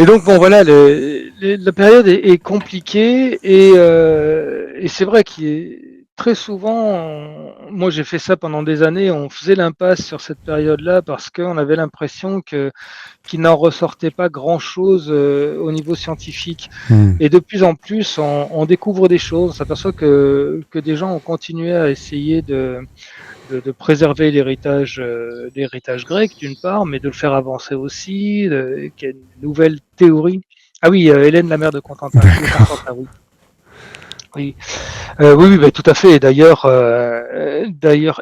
Et donc bon voilà, la période est compliquée et c'est vrai qu'il est très souvent, moi j'ai fait ça pendant des années, on faisait l'impasse sur cette période-là parce qu'on avait l'impression que qu'il n'en ressortait pas grand-chose au niveau scientifique. Et de plus en plus, on découvre des choses, on s'aperçoit que des gens ont continué à essayer de préserver l'héritage grec d'une part, mais de le faire avancer aussi, qu'il y a une nouvelle théorie. Ah oui, Hélène, la mère de Constantin. De Constantin, oui. Oui, oui, bah, tout à fait. Et d'ailleurs,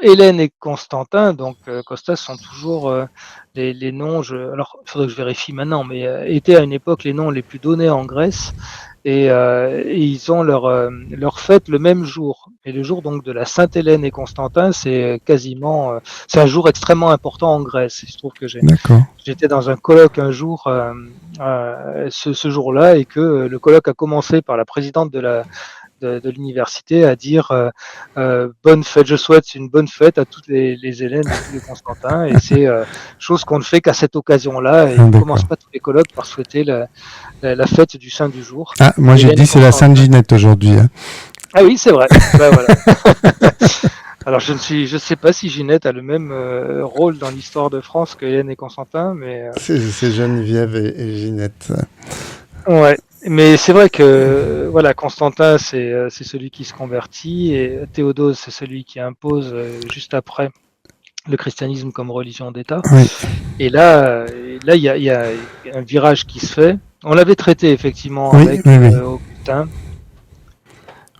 Hélène et Constantin, donc Costas, sont toujours les noms. Alors, il faudrait que je vérifie maintenant, mais étaient à une époque les noms les plus donnés en Grèce. Et ils ont leur fête le même jour. Et le jour donc de la Sainte Hélène et Constantin, c'est quasiment, c'est un jour extrêmement important en Grèce. Il se trouve que D'accord. j'étais dans un colloque un jour, ce jour-là, et que le colloque a commencé par la présidente de l'université à dire bonne fête, je souhaite une bonne fête à toutes les Hélènes et tous les Constantins, et c'est chose qu'on ne fait qu'à cette occasion-là, et on ne commence pas tous les colloques par souhaiter la fête du saint du jour. Ah, moi j'ai dit c'est la Sainte Ginette aujourd'hui. Hein. Ah oui, c'est vrai. Ben, voilà. Alors je sais pas si Ginette a le même rôle dans l'histoire de France que Hélène et Constantin, mais c'est Geneviève et Ginette. Ouais. Mais c'est vrai que voilà, Constantin c'est celui qui se convertit et Théodose c'est celui qui impose juste après le christianisme comme religion d'État. Oui. Et là il y a un virage qui se fait. On l'avait traité effectivement oui, avec Augustin.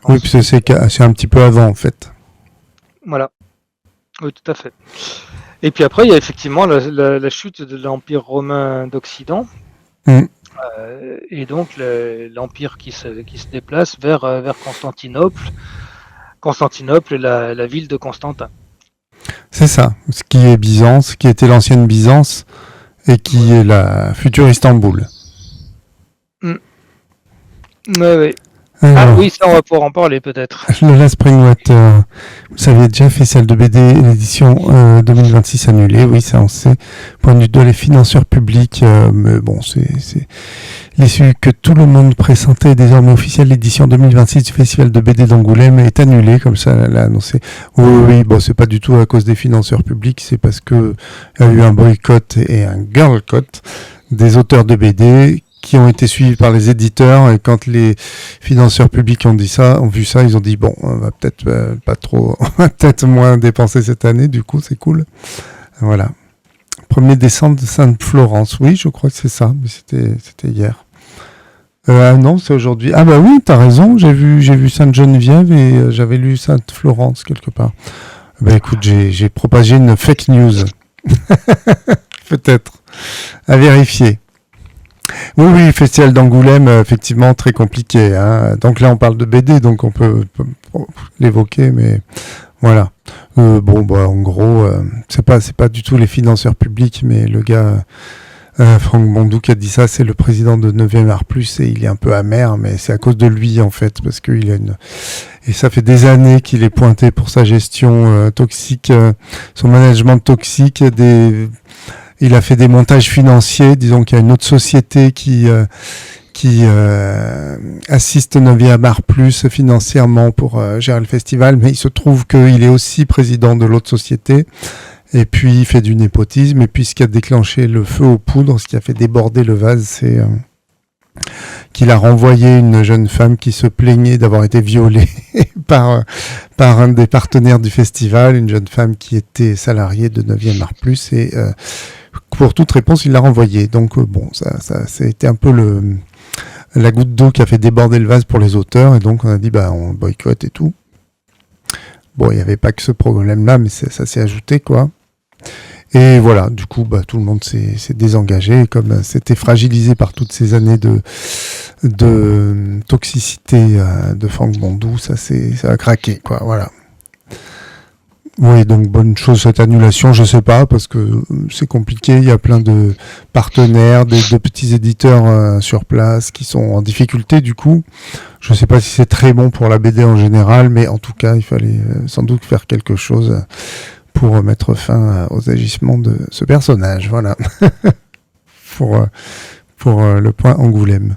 Oui, puis c'est un petit peu avant en fait. Voilà. Oui, tout à fait. Et puis après il y a effectivement la chute de l'Empire romain d'Occident. Et donc l'empire qui se déplace vers Constantinople. Constantinople, la ville de Constantin. C'est ça, ce qui est Byzance, qui était l'ancienne Byzance et qui est la future Istanbul. Oui. Ah oui, ça on va pouvoir en parler peut-être. Lola Springwater, vous aviez déjà fait celle de BD, l'édition 2026 annulée, oui ça on sait. Point de vue de les financeurs publics, mais bon c'est l'issue que tout le monde pressentait désormais officielle, l'édition 2026 du Festival de BD d'Angoulême est annulée, comme ça l'a annoncé. Oui, bon c'est pas du tout à cause des financeurs publics, c'est parce que il y a eu un boycott et un girlcott des auteurs de BD qui ont été suivis par les éditeurs, et quand les financeurs publics ont vu ça, ils ont dit bon, on va peut-être pas trop, on va peut-être moins dépenser cette année, du coup c'est cool. Voilà. 1er décembre de Sainte-Florence, oui, je crois que c'est ça, mais c'était hier. Non, c'est aujourd'hui. Ah bah oui, t'as raison, j'ai vu Sainte-Geneviève et j'avais lu Sainte-Florence quelque part. Bah écoute, j'ai propagé une fake news. Peut-être. À vérifier. Oui, Festival d'Angoulême, effectivement, très compliqué. Hein. Donc là, on parle de BD, donc on peut l'évoquer, mais voilà. En gros, c'est pas du tout les financeurs publics, mais le gars, Franck Bondou qui a dit ça, c'est le président de 9e Art Plus, et il est un peu amer, mais c'est à cause de lui, en fait, parce qu'il a et ça fait des années qu'il est pointé pour sa gestion toxique, son management toxique, il a fait des montages financiers, disons qu'il y a une autre société qui assiste 9e Art Plus financièrement pour gérer le festival, mais il se trouve qu'il est aussi président de l'autre société, et puis il fait du népotisme, et puis ce qui a déclenché le feu aux poudres, ce qui a fait déborder le vase, c'est qu'il a renvoyé une jeune femme qui se plaignait d'avoir été violée par un des partenaires du festival, une jeune femme qui était salariée de 9e Art Plus, et pour toute réponse, il l'a renvoyé. Donc ça a été un peu la goutte d'eau qui a fait déborder le vase pour les auteurs, et donc on a dit on boycotte et tout. Bon, il n'y avait pas que ce problème-là, mais ça s'est ajouté, quoi. Et voilà, du coup, tout le monde s'est désengagé, et comme c'était fragilisé par toutes ces années de toxicité de Franck Bondou, ça a craqué, quoi, voilà. Oui, donc bonne chose cette annulation, je sais pas, parce que c'est compliqué, il y a plein de partenaires, de petits éditeurs sur place qui sont en difficulté du coup. Je sais pas si c'est très bon pour la BD en général, mais en tout cas, il fallait sans doute faire quelque chose pour mettre fin aux agissements de ce personnage, voilà. pour le point Angoulême.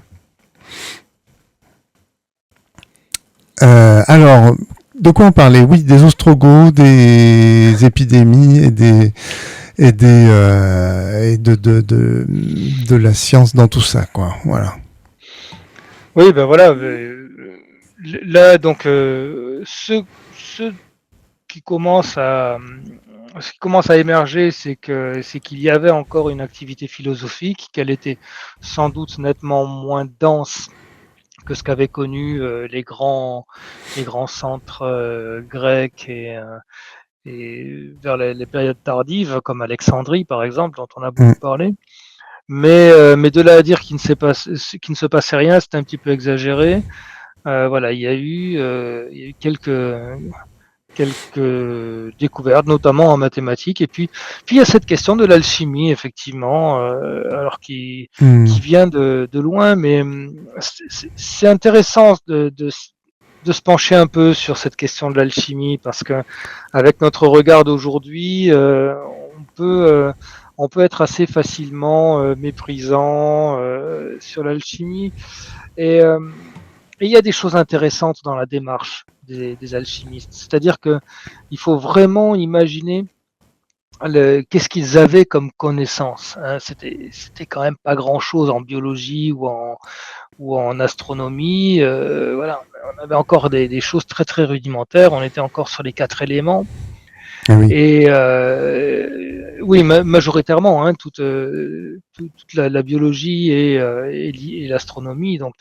Alors, de quoi on parlait? Oui, des ostrogoths, des épidémies et de la science dans tout ça, quoi. Voilà. Oui, ben voilà. Là, donc, ceux qui commencent à, ce qui commence à émerger, c'est qu'il y avait encore une activité philosophique, qu'elle était sans doute nettement moins dense que ce qu'avaient connu les grands centres grecs et vers les périodes tardives, comme Alexandrie par exemple, dont on a beaucoup parlé. Mais de là à dire qu'il ne se passait rien, c'était un petit peu exagéré. Voilà, il y a eu quelques découvertes, notamment en mathématiques. Et puis il y a cette question de l'alchimie, effectivement, alors qui vient de loin, mais c'est intéressant de se pencher un peu sur cette question de l'alchimie, parce que avec notre regard d'aujourd'hui, on peut être assez facilement méprisant sur l'alchimie. Et il y a des choses intéressantes dans la démarche des alchimistes. C'est-à-dire que il faut vraiment imaginer qu'est-ce qu'ils avaient comme connaissance. Hein. C'était quand même pas grand-chose en biologie ou en astronomie. Voilà, on avait encore des choses très très rudimentaires. On était encore sur les 4 éléments. Ah oui. Et oui, majoritairement, hein, toute la biologie et l'astronomie, donc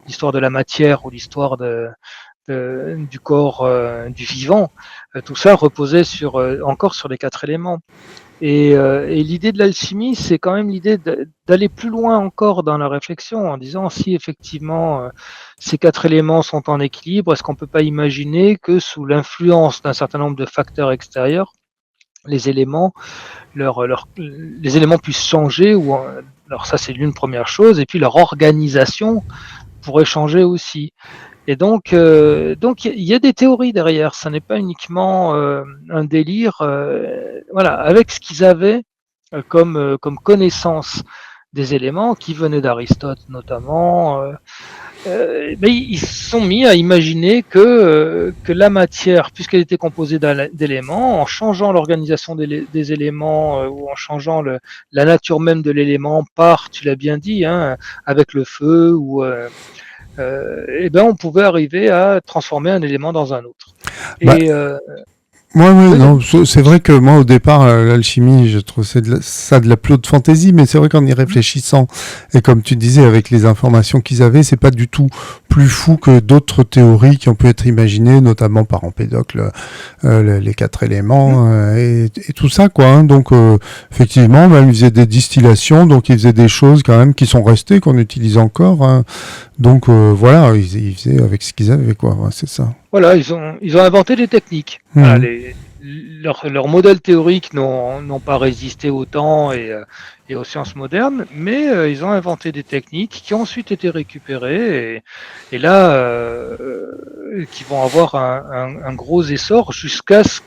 l'histoire de la matière ou l'histoire du corps du vivant, tout ça reposait encore sur les 4 éléments. Et l'idée de l'alchimie, c'est quand même l'idée d'aller plus loin encore dans la réflexion, en disant si effectivement ces 4 éléments sont en équilibre, est-ce qu'on ne peut pas imaginer que sous l'influence d'un certain nombre de facteurs extérieurs, les éléments les éléments puissent changer, alors ça c'est l'une première chose, et puis leur organisation pourrait changer aussi. Et donc il y a des théories derrière, ça n'est pas uniquement un délire. Voilà, avec ce qu'ils avaient comme connaissance des éléments qui venaient d'Aristote notamment, mais ils se sont mis à imaginer que la matière, puisqu'elle était composée d'éléments, en changeant l'organisation des éléments ou en changeant la nature même de l'élément par, tu l'as bien dit, hein, avec le feu et ben on pouvait arriver à transformer un élément dans un autre. Bah, Et ouais, oui, non, c'est vrai que moi au départ l'alchimie, je trouve ça de la plus haute fantaisie, mais c'est vrai qu'en y réfléchissant et comme tu disais avec les informations qu'ils avaient, c'est pas du tout plus fou que d'autres théories qui ont pu être imaginées, notamment par Empédocle, les 4 éléments et tout ça quoi. Hein. Donc effectivement, même ils faisaient des distillations, donc ils faisaient des choses quand même qui sont restées, qu'on utilise encore. Hein. Donc voilà, ils faisaient avec ce qu'ils avaient quoi. Ouais, c'est ça. voilà, ils ont inventé des techniques. Voilà, leurs modèles théoriques n'ont pas résisté au temps et aux sciences modernes, mais ils ont inventé des techniques qui ont ensuite été récupérées et là, qui vont avoir un gros essor jusqu'à ce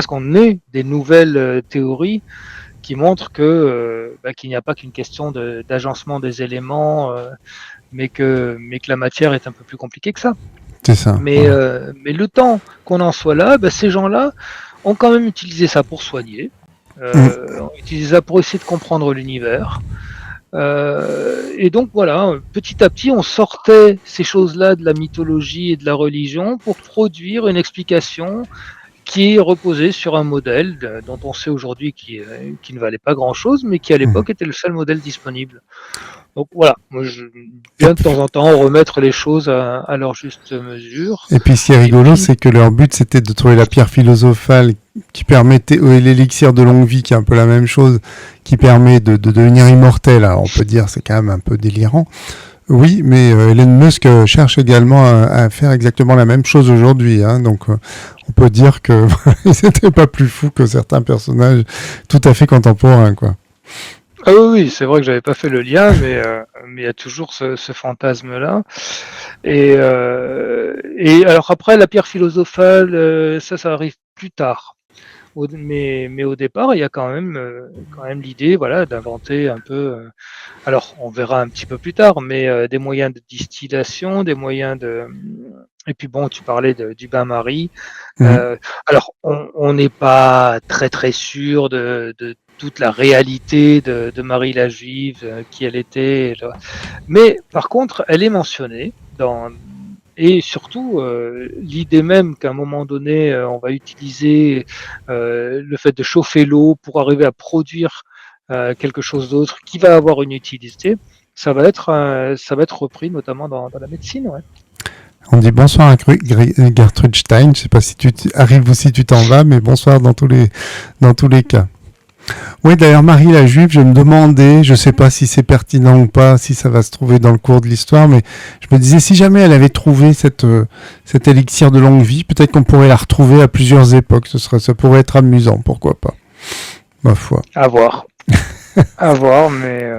qu'on ait des nouvelles théories qui montrent qu'il n'y a pas qu'une question d'agencement des éléments, mais que la matière est un peu plus compliquée que ça. C'est ça. Mais le temps qu'on en soit là, ces gens-là ont quand même utilisé ça pour soigner, ont utilisé ça pour essayer de comprendre l'univers. Et donc voilà, petit à petit, on sortait ces choses-là de la mythologie et de la religion pour produire une explication qui est reposée sur un modèle dont on sait aujourd'hui qui ne valait pas grand-chose, mais qui à l'époque était le seul modèle disponible. Donc voilà, moi je viens de temps en temps remettre les choses à leur juste mesure. Et puis ce qui est rigolo, c'est que leur but c'était de trouver la pierre philosophale qui permettait, l'élixir de longue vie qui est un peu la même chose, qui permet de devenir immortel. Alors on peut dire c'est quand même un peu délirant. Oui, mais Elon Musk cherche également à faire exactement la même chose aujourd'hui. Hein, donc on peut dire que c'était pas plus fou que certains tout à fait contemporains, quoi. Ah oui, c'est vrai que j'avais pas fait le lien, mais il y a toujours ce fantasme-là. Et alors après, la pierre philosophale, ça arrive plus tard. Mais au départ, il y a quand même l'idée, voilà, d'inventer un peu. Alors, on verra un petit peu plus tard, mais des moyens de distillation, des moyens de. Et puis bon, tu parlais du bain-marie. Mhm. Alors, on n'est pas très très sûr de toute la réalité de Marie la Juive, qui elle était. Mais par contre, elle est mentionnée et surtout l'idée même qu'à un moment donné, on va utiliser le fait de chauffer l'eau pour arriver à produire quelque chose d'autre qui va avoir une utilité, ça va être repris notamment dans la médecine. Ouais. On dit bonsoir à Gertrude Stein. Je sais pas si tu arrives ou si tu t'en vas, mais bonsoir dans tous les cas. Oui, d'ailleurs, Marie la Juive, je me demandais, je sais pas si c'est pertinent ou pas, si ça va se trouver dans le cours de l'histoire, mais je me disais, si jamais elle avait trouvé cet élixir de longue vie, peut-être qu'on pourrait la retrouver à plusieurs époques. Ça pourrait être amusant, pourquoi pas. Ma foi. À voir. À voir, mais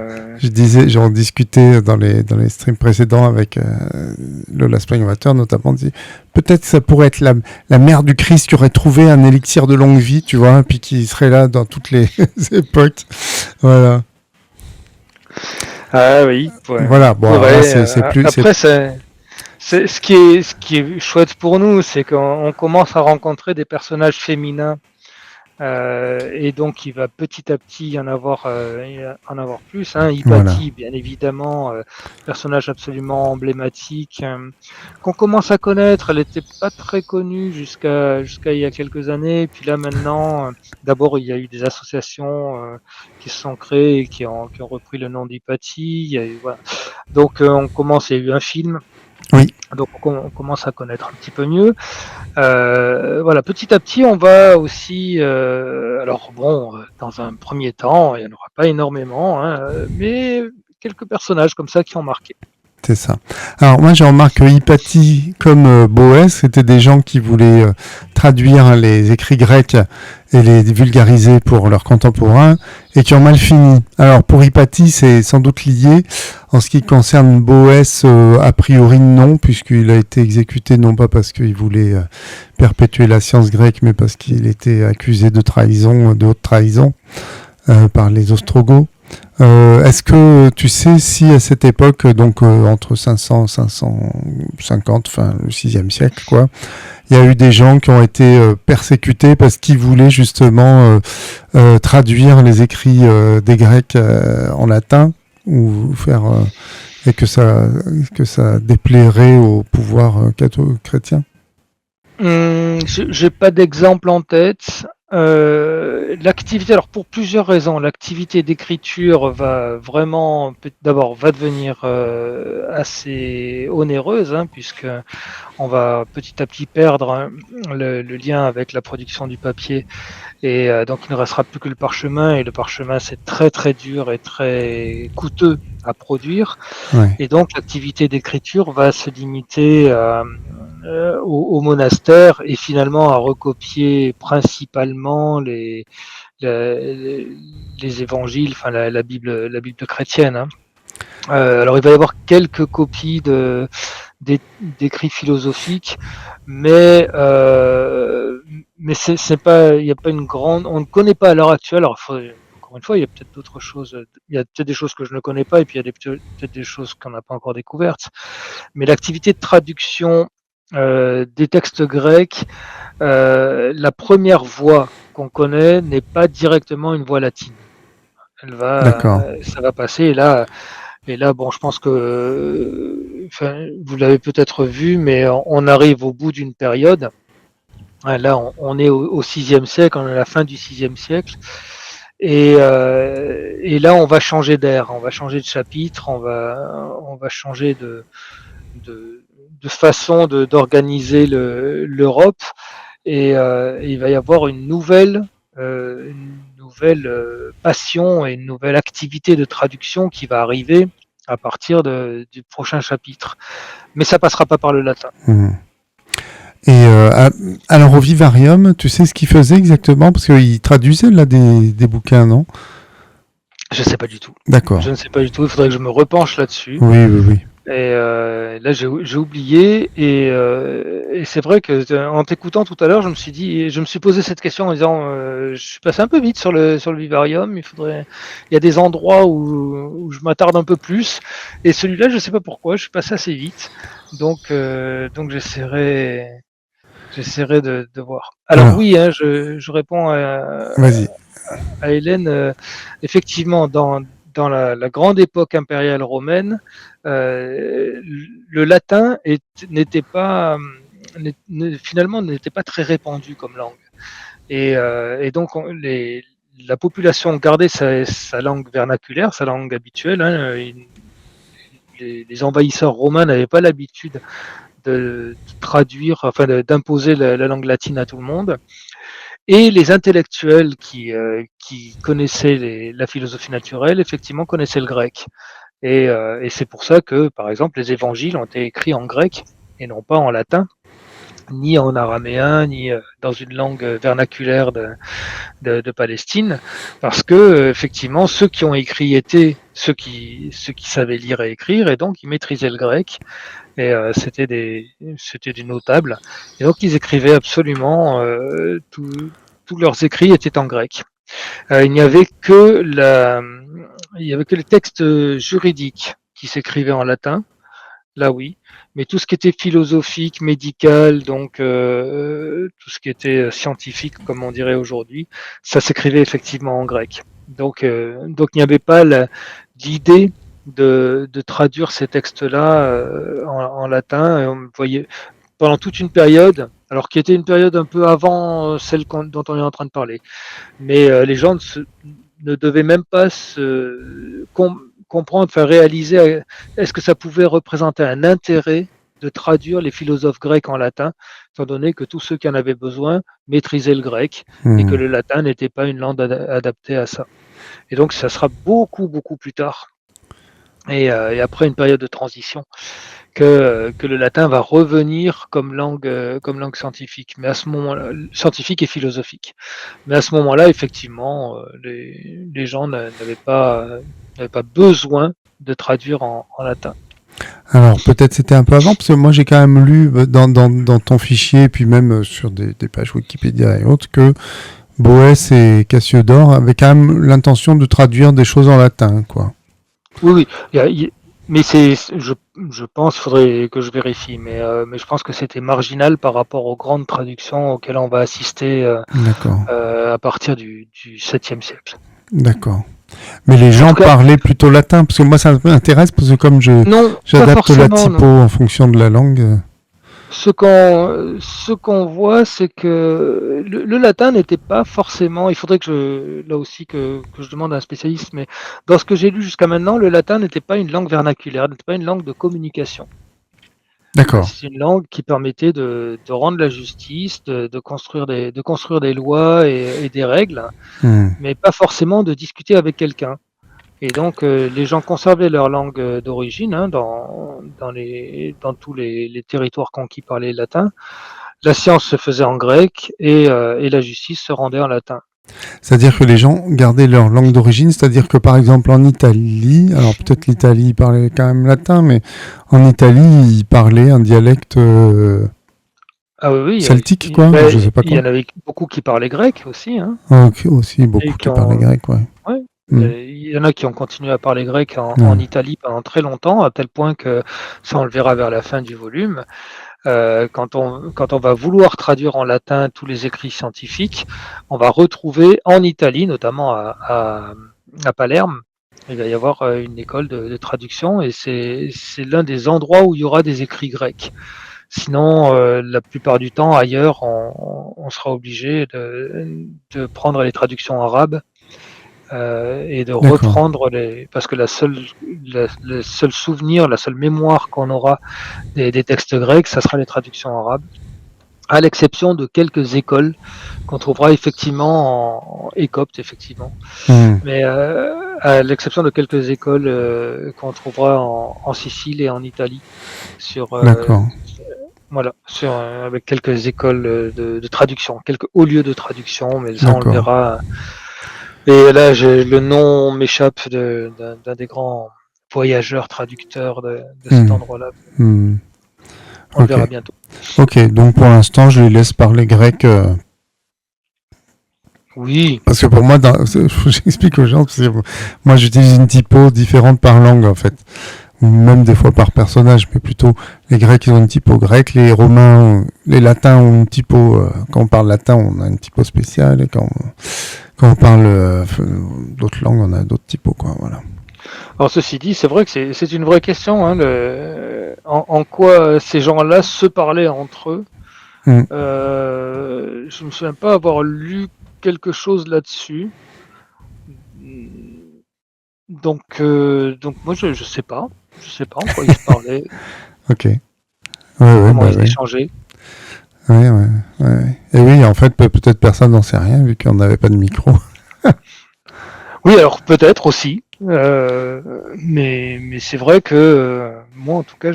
J'en discutais dans les streams précédents avec Lola Springwater, notamment, dit peut-être que ça pourrait être la mère du Christ qui aurait trouvé un élixir de longue vie, tu vois, puis qui serait là dans toutes les époques. Voilà. ah oui. Ouais. Voilà. Bon, Ouais, là, c'est plus. après, ce qui est chouette pour nous, c'est qu'on commence à rencontrer des personnages féminins. Et donc, il va petit à petit y en avoir plus. Hein. Hypatie, Voilà. bien évidemment, personnage absolument emblématique, qu'on commence à connaître. Elle n'était pas très connue jusqu'à il y a quelques années. Puis là, maintenant, d'abord, il y a eu des associations qui se sont créées et qui ont repris le nom d'Hypatie. Voilà. Donc, il y a eu un film. Oui. Donc, on commence à connaître un petit peu mieux. Voilà, petit à petit, on va aussi. Alors bon, dans un premier temps, il n'y en aura pas énormément, hein, mais quelques personnages comme ça qui ont marqué. C'est ça. Alors moi j'ai remarqué que Hypatie comme Boès, c'était des gens qui voulaient traduire les écrits grecs et les vulgariser pour leurs contemporains et qui ont mal fini. Alors pour Hypatie c'est sans doute lié. En ce qui concerne Boès, a priori non, puisqu'il a été exécuté non pas parce qu'il voulait perpétuer la science grecque, mais parce qu'il était accusé de trahison, de haute trahison par les Ostrogoths. Est-ce que tu sais si à cette époque, donc entre 500 et 550, enfin le 6e siècle, quoi, il y a eu des gens qui ont été persécutés parce qu'ils voulaient justement traduire les écrits des Grecs en latin ou faire et que ça déplairait au pouvoir chrétien? J'ai pas d'exemple en tête. L'activité, alors pour plusieurs raisons, l'activité d'écriture va vraiment, d'abord, va devenir assez onéreuse, hein, puisque on va petit à petit perdre le lien avec la production du papier, et donc il ne restera plus que le parchemin, et le parchemin c'est très très dur et très coûteux à produire, Ouais. et donc l'activité d'écriture va se limiter au monastère et finalement à recopier principalement les évangiles, enfin la Bible chrétienne. Hein. Alors il va y avoir quelques copies d'écrits philosophiques, mais c'est pas, il n'y a pas une grande, on ne connaît pas à l'heure actuelle. Alors encore une fois, il y a peut-être d'autres choses, il y a peut-être des choses que je ne connais pas, et puis il y a peut-être des choses qu'on n'a pas encore découvertes. Mais l'activité de traduction des textes grecs, la première voix qu'on connaît n'est pas directement une voix latine. Ça va passer, et là, bon, je pense que, vous l'avez peut-être vu, mais on arrive au bout d'une période. Là, on est au 6e siècle, on est à la fin du 6e siècle. Et là, on va changer d'air, on va changer de chapitre, on va changer de façon d'organiser l'Europe, et il va y avoir une nouvelle passion et une nouvelle activité de traduction qui va arriver à partir du prochain chapitre. Mais ça passera pas par le latin. Et alors au Vivarium, tu sais ce qu'il faisait exactement? Parce qu'il traduisait là des bouquins, non? Je sais pas du tout. D'accord. Je ne sais pas du tout, il faudrait que je me repenche là-dessus. Oui. Là, j'ai oublié, et c'est vrai que en t'écoutant tout à l'heure, je me suis posé cette question en disant, je suis passé un peu vite sur le vivarium. Il y a des endroits où je m'attarde un peu plus, et celui-là, je sais pas pourquoi, je suis passé assez vite. Donc j'essaierai de voir. Alors Alors, oui, hein, je réponds vas-y. à Hélène, effectivement, dans la grande époque impériale romaine, le latin n'était pas, finalement, n'était pas très répandu comme langue. Et donc, la population gardait sa langue vernaculaire, sa langue habituelle. Hein. Les envahisseurs romains n'avaient pas l'habitude de traduire, enfin d'imposer la langue latine à tout le monde. Et les intellectuels qui connaissaient la philosophie naturelle, effectivement, connaissaient le grec. Et c'est pour ça que, par exemple, les évangiles ont été écrits en grec et non pas en latin, ni en araméen, ni dans une langue vernaculaire de Palestine, parce que effectivement, ceux qui ont écrit étaient ceux qui savaient lire et écrire, et donc ils maîtrisaient le grec. Et c'était des notables. Et donc ils écrivaient absolument tous leurs écrits étaient en grec. Il n'y avait que il y avait que les textes juridiques qui s'écrivaient en latin. Là oui, mais tout ce qui était philosophique, médical, donc tout ce qui était scientifique, comme on dirait aujourd'hui, ça s'écrivait effectivement en grec. Donc il n'y avait pas l'idée de traduire ces textes-là en latin. Et on voyait pendant toute une période, alors qui était une période un peu avant celle dont on est en train de parler, mais les gens ne devaient même pas comprendre, enfin réaliser, est-ce que ça pouvait représenter un intérêt de traduire les philosophes grecs en latin, étant donné que tous ceux qui en avaient besoin maîtrisaient le grec et que Hmm. le latin n'était pas une langue adaptée à ça. Et donc ça sera beaucoup, beaucoup plus tard, et après une période de transition, que le latin va revenir comme langue scientifique, mais à ce moment-là, scientifique et philosophique. Mais à ce moment-là, effectivement, les gens n'avaient pas besoin de traduire en latin. Alors, peut-être c'était un peu avant, parce que moi j'ai quand même lu dans ton fichier, puis même sur des pages Wikipédia et autres, que Boès et Cassiodore avaient quand même l'intention de traduire des choses en latin, quoi. Oui, oui. Mais je pense, il faudrait que je vérifie, mais je pense que c'était marginal par rapport aux grandes traductions auxquelles on va assister D'accord, à partir du 7e siècle. d'accord. Mais les En gens tout cas, parlaient plutôt latin, parce que moi ça m'intéresse, parce que comme non, pas j'adapte la forcément, typo non. en fonction de la langue. Ce qu'on voit, c'est que le latin n'était pas forcément. Il faudrait là aussi que je demande à un spécialiste, mais dans ce que j'ai lu jusqu'à maintenant, le latin n'était pas une langue vernaculaire, n'était pas une langue de communication. D'accord. C'est une langue qui permettait de rendre la justice, de construire des lois et des règles, Hmm. mais pas forcément de discuter avec quelqu'un. Et donc, les gens conservaient leur langue d'origine, hein, dans tous les territoires conquis par les latins. La science se faisait en grec, et la justice se rendait en latin. C'est-à-dire que les gens gardaient leur langue d'origine, c'est-à-dire que par exemple en Italie, alors peut-être l'Italie parlait quand même latin, mais en Italie ils parlaient un dialecte Ah oui, oui, celtique, quoi, je sais pas il y quoi. en avait beaucoup qui parlaient grec aussi, hein, Ok, aussi et beaucoup qui qui parlaient ont, grec, ouais. ouais, Hmm. il y en a qui ont continué à parler grec en Ouais. Italie pendant très longtemps, à tel point que, ça on le verra vers la fin du volume, quand on va vouloir traduire en latin tous les écrits scientifiques, on va retrouver en Italie, notamment à Palerme, il va y avoir une école de traduction, et c'est l'un des endroits où il y aura des écrits grecs. Sinon, la plupart du temps, ailleurs, on sera obligé de prendre les traductions arabes et de D'accord. reprendre parce que le seul souvenir, la seule mémoire qu'on aura des textes grecs, ça sera les traductions arabes, à l'exception de quelques écoles qu'on trouvera effectivement en écopte, effectivement. Hmm. Mais à l'exception de quelques écoles qu'on trouvera en Sicile et en Italie, sur D'accord. voilà, avec quelques écoles de traduction, quelques hauts lieux de traduction, mais ça on le D'accord. verra. Et là, le nom m'échappe d'un des grands. voyageur, traducteur de cet endroit-là. On le verra bientôt. Ok, donc pour l'instant, je les laisse parler grec. Oui. Parce que pour moi, j'explique aux gens, parce que moi j'utilise une typo différente par langue en fait. Ou même des fois par personnage, mais plutôt les Grecs ils ont une typo grecque, les Romains, les Latins ont une typo, quand on parle latin on a une typo spéciale, et quand on parle d'autres langues on a d'autres typos, quoi, voilà. Alors ceci dit, c'est vrai que c'est une vraie question, hein, en quoi ces gens-là se parlaient entre eux. Je me souviens pas avoir lu quelque chose là-dessus. Donc moi je sais pas en quoi ils se parlaient. Ok. Comment ils échangeaient. Ouais. Et oui, en fait, peut-être personne n'en sait rien vu qu'on n'avait pas de micro. Oui, alors peut-être aussi, mais c'est vrai que moi en tout cas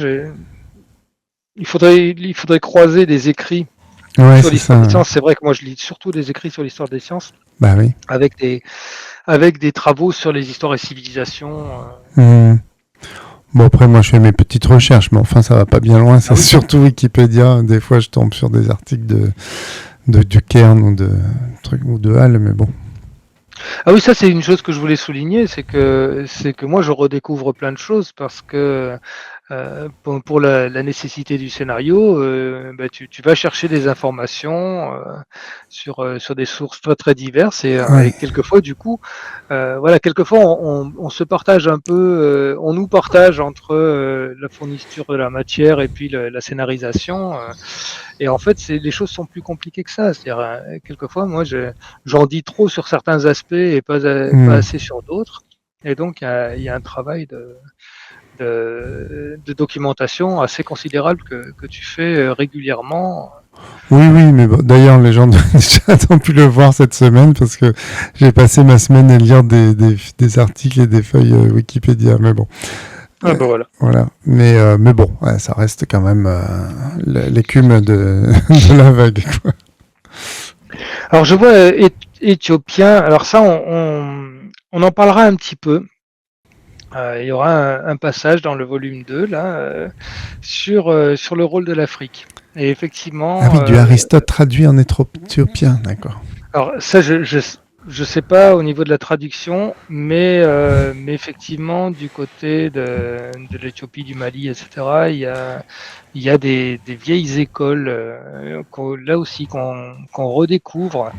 il faudrait croiser des écrits sur l'histoire des sciences. C'est vrai que moi je lis surtout des écrits sur l'histoire des sciences. Bah oui. Avec des travaux sur les histoires et civilisations. Bon, après, moi, je fais mes petites recherches, mais enfin, ça va pas bien loin. C'est surtout Wikipédia. Des fois, je tombe sur des articles du Cairn ou de Hall, mais bon. Ah oui, ça, c'est une chose que je voulais souligner, c'est que moi, je redécouvre plein de choses parce que pour la nécessité du scénario, tu vas chercher des informations sur des sources très diverses et quelquefois, du coup, quelquefois on se partage un peu, on nous partage entre la fourniture de la matière et puis la scénarisation. Et en fait, les choses sont plus compliquées que ça. C'est-à-dire, quelquefois, moi, j'en dis trop sur certains aspects et pas assez sur d'autres. Et donc, il y a un travail de documentation assez considérable que tu fais régulièrement. Oui, mais bon, d'ailleurs, les gens n'ont pu le voir cette semaine parce que j'ai passé ma semaine à lire des articles et des feuilles Wikipédia, mais bon. Voilà. Mais bon, ça reste quand même l'écume de la vague, quoi. Alors, je vois éthiopien. Alors ça, on en parlera un petit peu. Il y aura un passage dans le volume 2 là, sur le rôle de l'Afrique. Et effectivement. Ah oui, du Aristote traduit en éthiopien, d'accord. Alors ça, je sais pas au niveau de la traduction, mais effectivement du côté de l'Éthiopie, du Mali, etc. Il y a des vieilles écoles là aussi qu'on redécouvre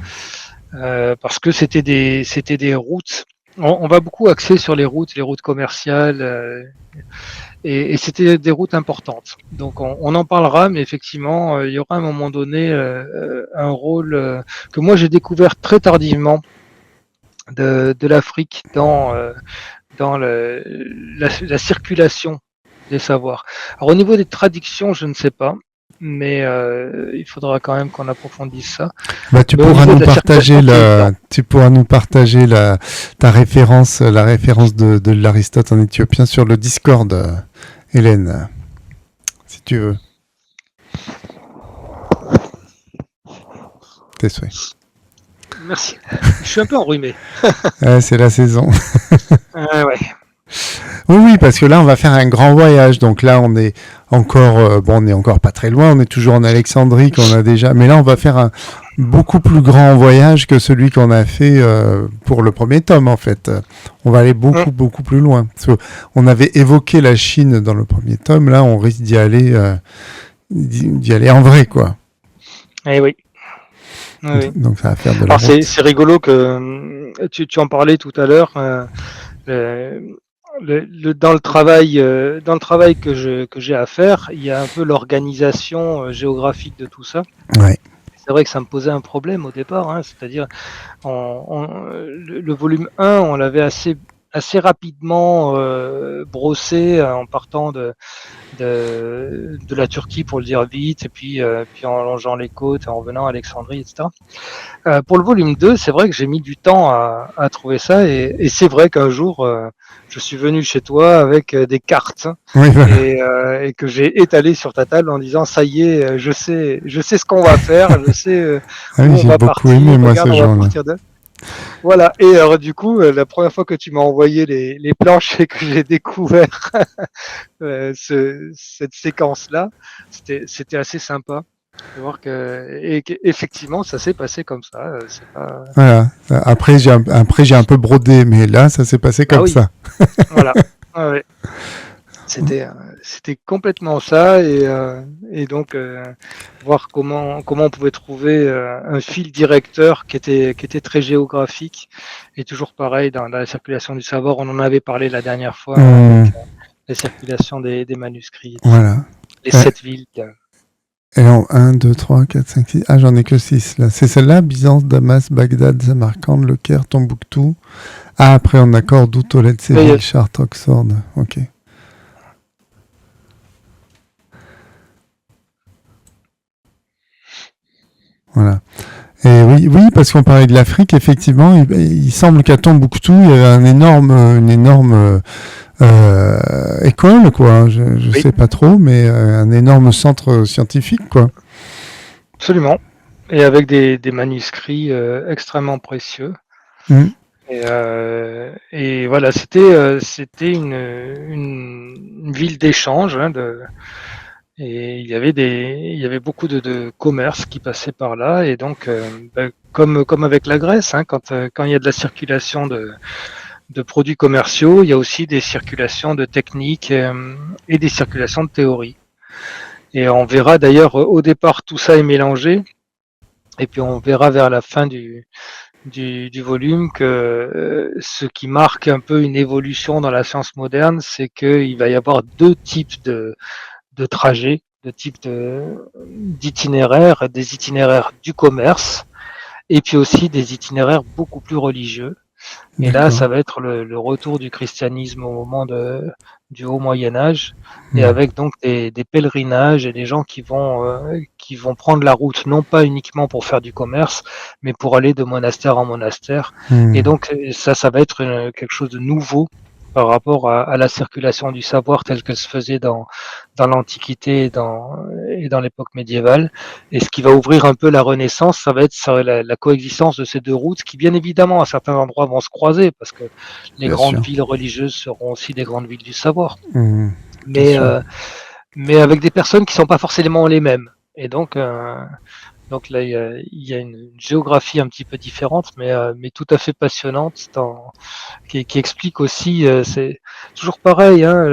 parce que c'était des routes. On va beaucoup axer sur les routes commerciales. Et c'était des routes importantes. Donc on en parlera, mais effectivement, il y aura à un moment donné un rôle que moi j'ai découvert très tardivement de l'Afrique dans la circulation des savoirs. Alors au niveau des traductions, je ne sais pas, mais il faudra quand même qu'on approfondisse ça. Bah, tu pourras nous partager ta référence, la référence de l'Aristote en éthiopien sur le Discord, Hélène, si tu veux. Tes souhaits. Merci. Je suis un peu enrhumé. C'est la saison. Ouais. Oui, parce que là, on va faire un grand voyage. Donc là, on est encore, on est encore pas très loin. On est toujours en Alexandrie qu'on a déjà. Mais là, on va faire un beaucoup plus grand voyage que celui qu'on a fait pour le premier tome, en fait. On va aller beaucoup plus loin. Parce que on avait évoqué la Chine dans le premier tome. Là, on risque d'y aller en vrai, quoi. Eh oui. Oui. Donc ça va faire de la route. C'est rigolo que tu en parlais tout à l'heure. Dans le travail que j'ai à faire, il y a un peu l'organisation géographique de tout ça. Ouais. C'est vrai que ça me posait un problème au départ, hein, c'est-à-dire le volume 1, on l'avait assez rapidement brossé en partant de la Turquie, pour le dire vite, et puis en longeant les côtes, en revenant à Alexandrie, etc. Pour le volume 2, c'est vrai que j'ai mis du temps à trouver ça, et c'est vrai qu'un jour, je suis venu chez toi avec des cartes, oui, voilà. et que j'ai étalé sur ta table en disant ça y est, je sais ce qu'on va faire, je sais où on va partir. Aimé, moi, regarde, on va partir de. Voilà. Et alors, du coup, la première fois que tu m'as envoyé les planches et que j'ai découvert cette séquence-là, c'était assez sympa de voir et qu'effectivement, ça s'est passé comme ça. C'est pas. Voilà. Après, j'ai un peu brodé, mais là, ça s'est passé Bah comme oui, ça. voilà. Ouais, ouais. C'était complètement ça et donc voir comment on pouvait trouver un fil directeur qui était très géographique et toujours pareil dans la circulation du savoir. On en avait parlé la dernière fois hein, avec Hum, la circulation des manuscrits et tout ça. voilà. Les Euh, 7 villes. Et en 1, 2, 3, 4, 5, 6. Ah, j'en ai que 6 là. C'est celle-là, Byzance, Damas, Bagdad, Samarcande, Le Caire, Tombouctou. Ah, après on a Cordoue, Tolède, Séville, Chartres, Oxford. Ok. Voilà. Et oui, oui, parce qu'on parlait de l'Afrique, effectivement, il semble qu'à Tombouctou, il y avait une énorme école, quoi. Je Oui, sais pas trop, mais un énorme centre scientifique, quoi. absolument. Et avec des manuscrits extrêmement précieux. Mm. Et voilà, c'était une ville d'échange hein, et il y avait beaucoup de commerce qui passait par là et donc comme avec la Grèce, hein, quand il y a de la circulation de produits commerciaux, il y a aussi des circulations de techniques et des circulations de théories. Et on verra d'ailleurs au départ tout ça est mélangé et puis on verra vers la fin du volume que ce qui marque un peu une évolution dans la science moderne, c'est qu'il va y avoir deux types de trajets, de types d'itinéraires, des itinéraires du commerce et puis aussi des itinéraires beaucoup plus religieux. Et là, D'accord. ça va être le retour du christianisme au moment du haut Moyen Âge, et Mm. avec donc des pèlerinages et des gens qui vont prendre la route, non pas uniquement pour faire du commerce, mais pour aller de monastère en monastère. Et Mm. donc ça va être quelque chose de nouveau par rapport à la circulation du savoir telle qu'elle se faisait dans l'Antiquité et dans l'époque médiévale. Et ce qui va ouvrir un peu la Renaissance, ça va être la coexistence de ces deux routes qui, bien évidemment, à certains endroits vont se croiser parce que les Bien grandes sûr. villes religieuses seront aussi des grandes villes du savoir. Mm. Bien Mais, sûr. euh, mais avec des personnes qui ne sont pas forcément les mêmes. Et donc là, il y a une géographie un petit peu différente, mais tout à fait passionnante, qui explique aussi, c'est toujours pareil, hein,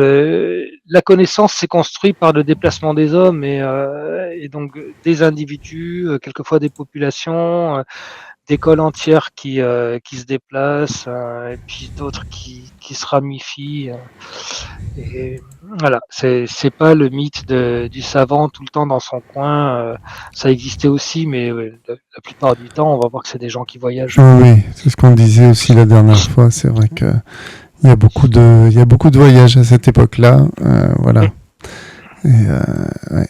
la connaissance s'est construite par le déplacement des hommes et donc des individus, quelquefois des populations, d'écoles entières qui se déplacent, et puis d'autres qui se ramifient. Et voilà, c'est pas le mythe du savant tout le temps dans son coin. Ça existait aussi, mais la plupart du temps, on va voir que c'est des gens qui voyagent. Oui, oui, c'est ce qu'on disait aussi la dernière fois. C'est vrai que il y a beaucoup de voyages à cette époque-là. Voilà. Et, ouais.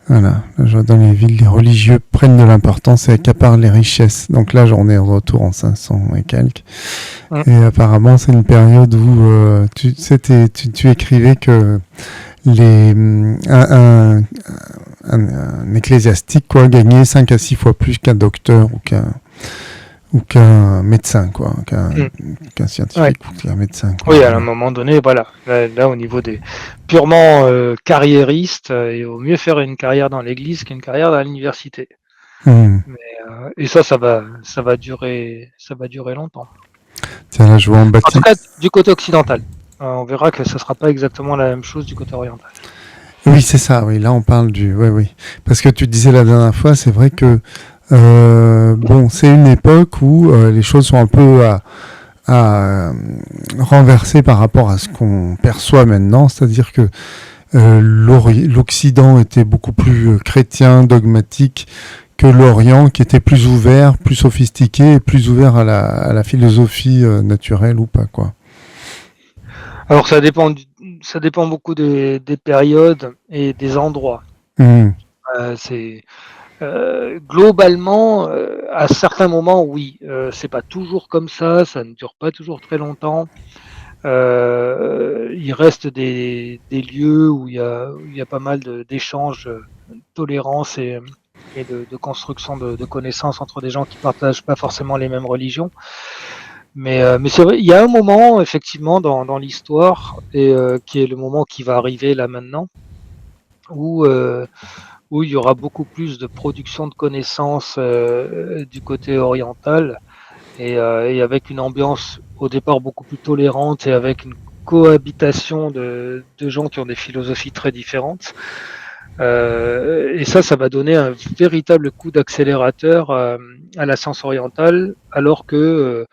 Voilà, je vois dans les villes, les religieux prennent de l'importance et accaparent les richesses. Donc là, j'en ai retour en 500 et quelques. Mm. Et apparemment, c'est une période où tu écrivais que un ecclésiastique quoi, gagnait 5 à 6 fois plus qu'un docteur ou qu'un médecin, quoi, Mm. qu'un Ouais. scientifique ou qu'un médecin. Quoi, Oui, à un voilà. moment donné, voilà. Là, au niveau des purement carriéristes, il vaut mieux faire une carrière dans l'Église qu'une carrière dans l'université. Hmm. Et ça va durer longtemps. Tiens, là, je vois en En tout bâti. cas, du côté occidental. On verra que ça ne sera pas exactement la même chose du côté oriental. Oui, c'est ça, oui, là, on parle du. Oui, oui. Parce que tu disais la dernière fois, c'est vrai que. Bon, c'est une époque où les choses sont un peu à renverser par rapport à ce qu'on perçoit maintenant, c'est-à-dire que l'Occident était beaucoup plus chrétien, dogmatique que l'Orient, qui était plus ouvert, plus sophistiqué et plus ouvert à la philosophie naturelle ou pas, quoi. Alors, ça dépend beaucoup des périodes et des endroits. Mmh, C'est globalement, à certains moments, oui. C'est pas toujours comme ça ne dure pas toujours très longtemps. Il reste des lieux où il y a pas mal d'échanges, de tolérance et de construction de connaissances entre des gens qui partagent pas forcément les mêmes religions. Mais c'est vrai, il y a un moment effectivement dans l'histoire et qui est le moment qui va arriver là maintenant où où il y aura beaucoup plus de production de connaissances du côté oriental et avec une ambiance au départ beaucoup plus tolérante et avec une cohabitation de gens qui ont des philosophies très différentes. Et ça va donner un véritable coup d'accélérateur à la science orientale, alors que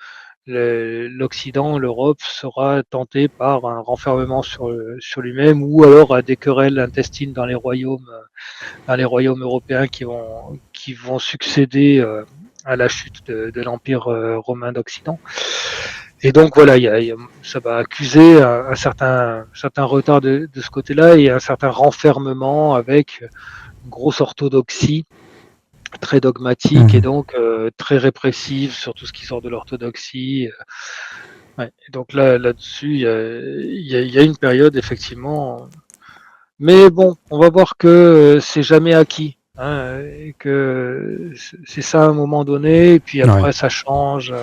l'Occident, l'Europe sera tenté par un renfermement sur lui-même ou alors à des querelles intestines dans les royaumes européens qui vont succéder à la chute de l'Empire romain d'Occident. Et donc voilà, ça va accuser un certain retard de ce côté-là et un certain renfermement avec une grosse orthodoxie très dogmatique et donc très répressive sur tout ce qui sort de l'orthodoxie. Ouais. Donc là-dessus, il y a une période effectivement. Mais bon, on va voir que c'est jamais acquis. Hein, et que c'est ça à un moment donné, et puis après ça change.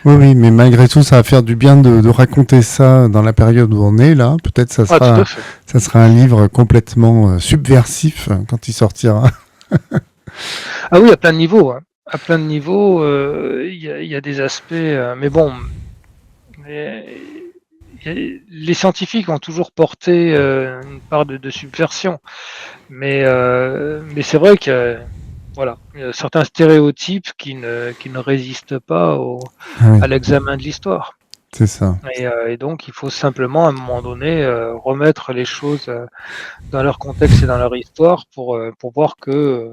Oui, mais malgré tout, ça va faire du bien de raconter ça dans la période où on est là. Peut-être ça sera un livre complètement subversif quand il sortira. Ah oui, à plein de niveaux. Hein. À plein de niveaux, il y a des aspects. Mais bon, les scientifiques ont toujours porté une part de subversion. Mais c'est vrai que voilà, il y a certains stéréotypes qui ne résistent pas à l'examen de l'histoire. C'est ça. Et donc, il faut simplement, à un moment donné, remettre les choses dans leur contexte et dans leur histoire pour voir que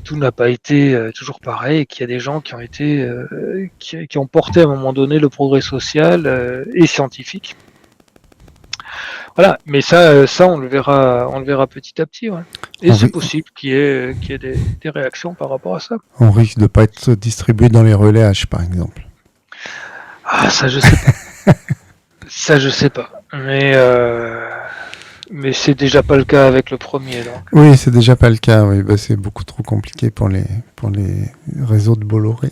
tout n'a pas été toujours pareil et qu'il y a des gens qui ont été qui ont porté à un moment donné le progrès social et scientifique. Voilà, mais ça on le verra petit à petit, ouais. Et c'est possible qu'il y ait des réactions par rapport à ça. On risque de pas être distribué dans les relais H, par exemple. Ah, ça je sais pas. Ça je sais pas. Mais c'est déjà pas le cas avec le premier, donc. Oui, c'est déjà pas le cas. Oui, c'est beaucoup trop compliqué pour les réseaux de Bolloré.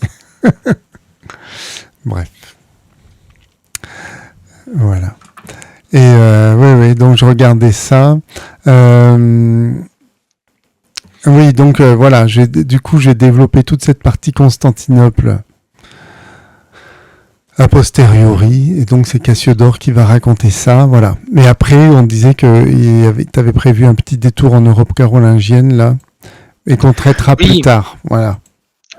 Bref. Voilà. Et oui, donc je regardais ça. Oui, donc voilà, du coup j'ai développé toute cette partie Constantinople a posteriori, et donc c'est Cassiodore qui va raconter ça, voilà. Mais après, on disait que t'avais prévu un petit détour en Europe carolingienne là, et qu'on traitera plus tard, voilà.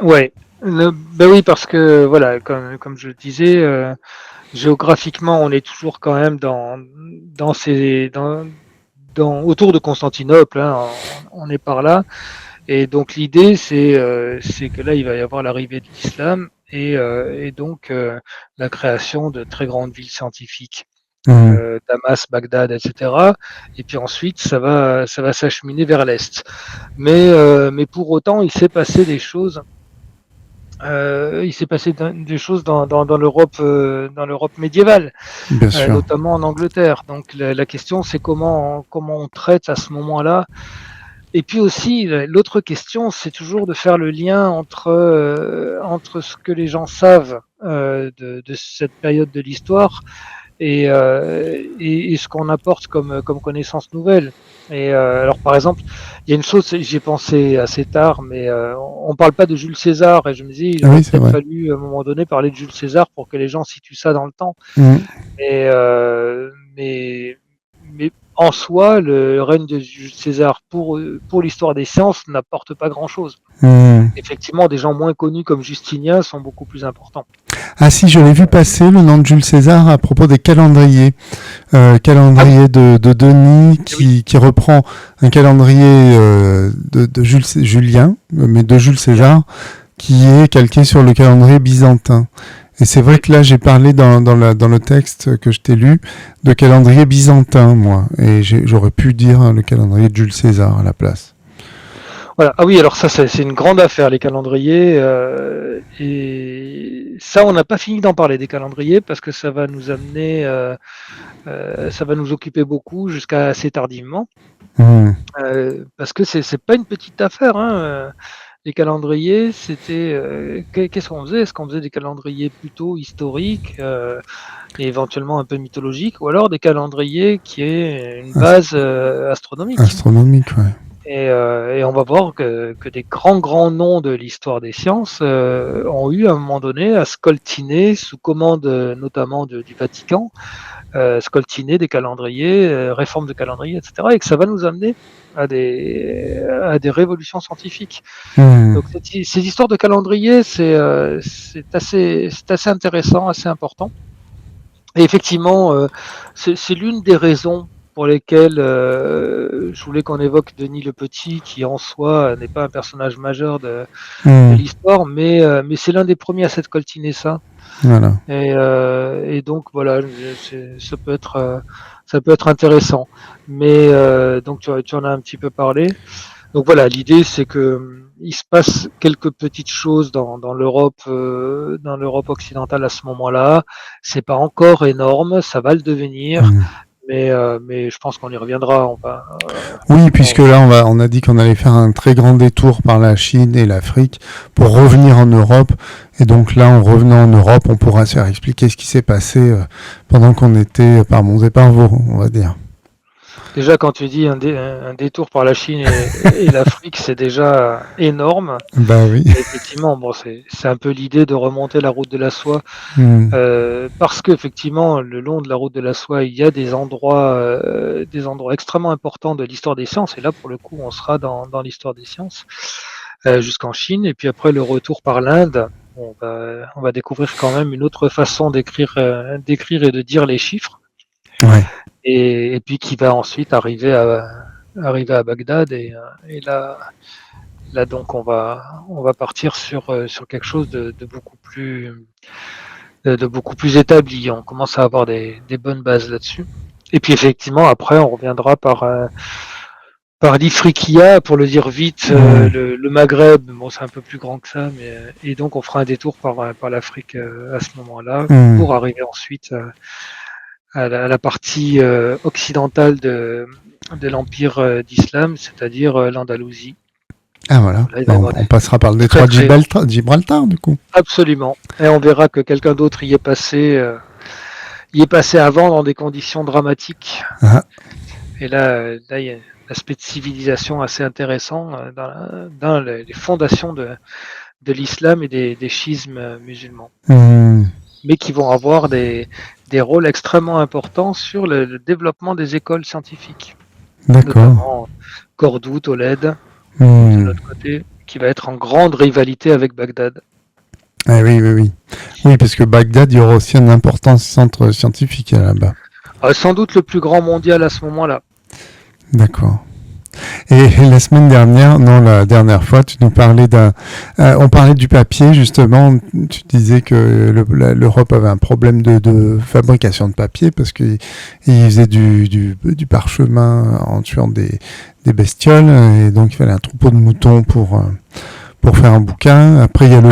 Ouais, oui, parce que voilà, comme je le disais. Géographiquement, on est toujours quand même autour de Constantinople, hein, on est par là. Et donc l'idée, c'est que là, il va y avoir l'arrivée de l'islam et donc la création de très grandes villes scientifiques, Damas, Bagdad, etc. Et puis ensuite, ça va s'acheminer vers l'est. Mais pour autant, il s'est passé des choses. Il s'est passé des choses dans l'Europe médiévale, notamment en Angleterre. Donc la question, c'est comment on traite à ce moment-là. Et puis aussi, l'autre question, c'est toujours de faire le lien entre ce que les gens savent de cette période de l'histoire et ce qu'on apporte comme connaissance nouvelle. Et alors par exemple, il y a une chose, j'y ai pensé assez tard, mais on parle pas de Jules César, et je me dis, il aurait peut-être fallu à un moment donné parler de Jules César pour que les gens situent ça dans le temps. Mais en soi, le règne de Jules César pour l'histoire des sciences n'apporte pas grand-chose. Effectivement, des gens moins connus comme Justinien sont beaucoup plus importants. Ah si, je l'ai vu passer, le nom de Jules César, à propos des calendriers. Calendrier de Denis, qui reprend un calendrier de Julien, mais de Jules César, qui est calqué sur le calendrier byzantin. Et c'est vrai que là, j'ai parlé dans le texte que je t'ai lu de calendrier byzantin, moi. Et j'aurais pu dire le calendrier de Jules César à la place. Voilà. Ah oui, alors ça, c'est une grande affaire, les calendriers. Et ça, on n'a pas fini d'en parler des calendriers parce que ça va nous amener, ça va nous occuper beaucoup jusqu'à assez tardivement. Hmm. Parce que c'est pas une petite affaire, hein. Les calendriers, c'était qu'est-ce qu'on faisait? Est-ce qu'on faisait des calendriers plutôt historiques et éventuellement un peu mythologiques, ou alors des calendriers qui aient une base astronomique? Astronomique, ouais. Et on va voir que des grands noms de l'histoire des sciences ont eu à un moment donné à scoltiner sous commande notamment du Vatican, scoltiner des calendriers, réformes de calendriers, etc. Et que ça va nous amener à des révolutions scientifiques. Hmm. Donc ces histoires de calendrier, c'est assez intéressant, assez important. Et effectivement, c'est l'une des raisons pour lesquelles je voulais qu'on évoque Denis le Petit, qui en soi n'est pas un personnage majeur de Hmm. l'histoire, mais c'est l'un des premiers à s'être coltiné ça. Voilà. Et donc voilà, ça peut être intéressant. Mais donc tu en as un petit peu parlé. Donc voilà, l'idée c'est que il se passe quelques petites choses dans l'Europe occidentale à ce moment-là. C'est pas encore énorme, ça va le devenir, Hmm. mais je pense qu'on y reviendra. Oui, puisque là, on a dit qu'on allait faire un très grand détour par la Chine et l'Afrique pour revenir en Europe. Et donc là, en revenant en Europe, on pourra se faire expliquer ce qui s'est passé pendant qu'on était par Monts et par Vaux, on va dire. Déjà, quand tu dis un détour par la Chine et l'Afrique, c'est déjà énorme. Bah oui. Et effectivement, bon, c'est un peu l'idée de remonter la route de la soie, Hmm. parce qu'effectivement, le long de la route de la soie, il y a des endroits extrêmement importants de l'histoire des sciences. Et là, pour le coup, on sera dans l'histoire des sciences jusqu'en Chine. Et puis après, le retour par l'Inde, on va découvrir quand même une autre façon d'écrire et de dire les chiffres. Ouais. Et puis qui va ensuite arriver à Bagdad. Et là donc on va partir sur quelque chose de beaucoup plus établi. On commence à avoir des bonnes bases là-dessus. Et puis effectivement après on reviendra par l'Ifriqiya, pour le dire vite, le Maghreb. Bon, c'est un peu plus grand que ça, mais et donc on fera un détour par l'Afrique à ce moment-là Hmm. pour arriver ensuite à la partie occidentale de l'Empire d'Islam, c'est-à-dire l'Andalousie. Ah voilà. Là, il va y Bon, avoir on passera par le détroit de Gibraltar, du coup. absolument. Et on verra que quelqu'un d'autre y est passé avant dans des conditions dramatiques. Ah. Et là, il y a un aspect de civilisation assez intéressant dans les fondations de l'islam et des schismes musulmans, Hmm. mais qui vont avoir des rôles extrêmement importants sur le développement des écoles scientifiques, D'accord. notamment Cordoue, Tolède, de Hmm. notre côté, qui va être en grande rivalité avec Bagdad. Ah oui, oui, oui. Oui, parce que Bagdad, il y aura aussi un important centre scientifique là-bas. Sans doute le plus grand mondial à ce moment-là. D'accord. Et la semaine dernière, non, la dernière fois, tu nous parlais on parlait du papier, justement. Tu disais que l'Europe avait un problème de fabrication de papier parce qu'ils faisaient du parchemin en tuant des bestioles. Et donc, il fallait un troupeau de moutons pour faire un bouquin. Après, il y a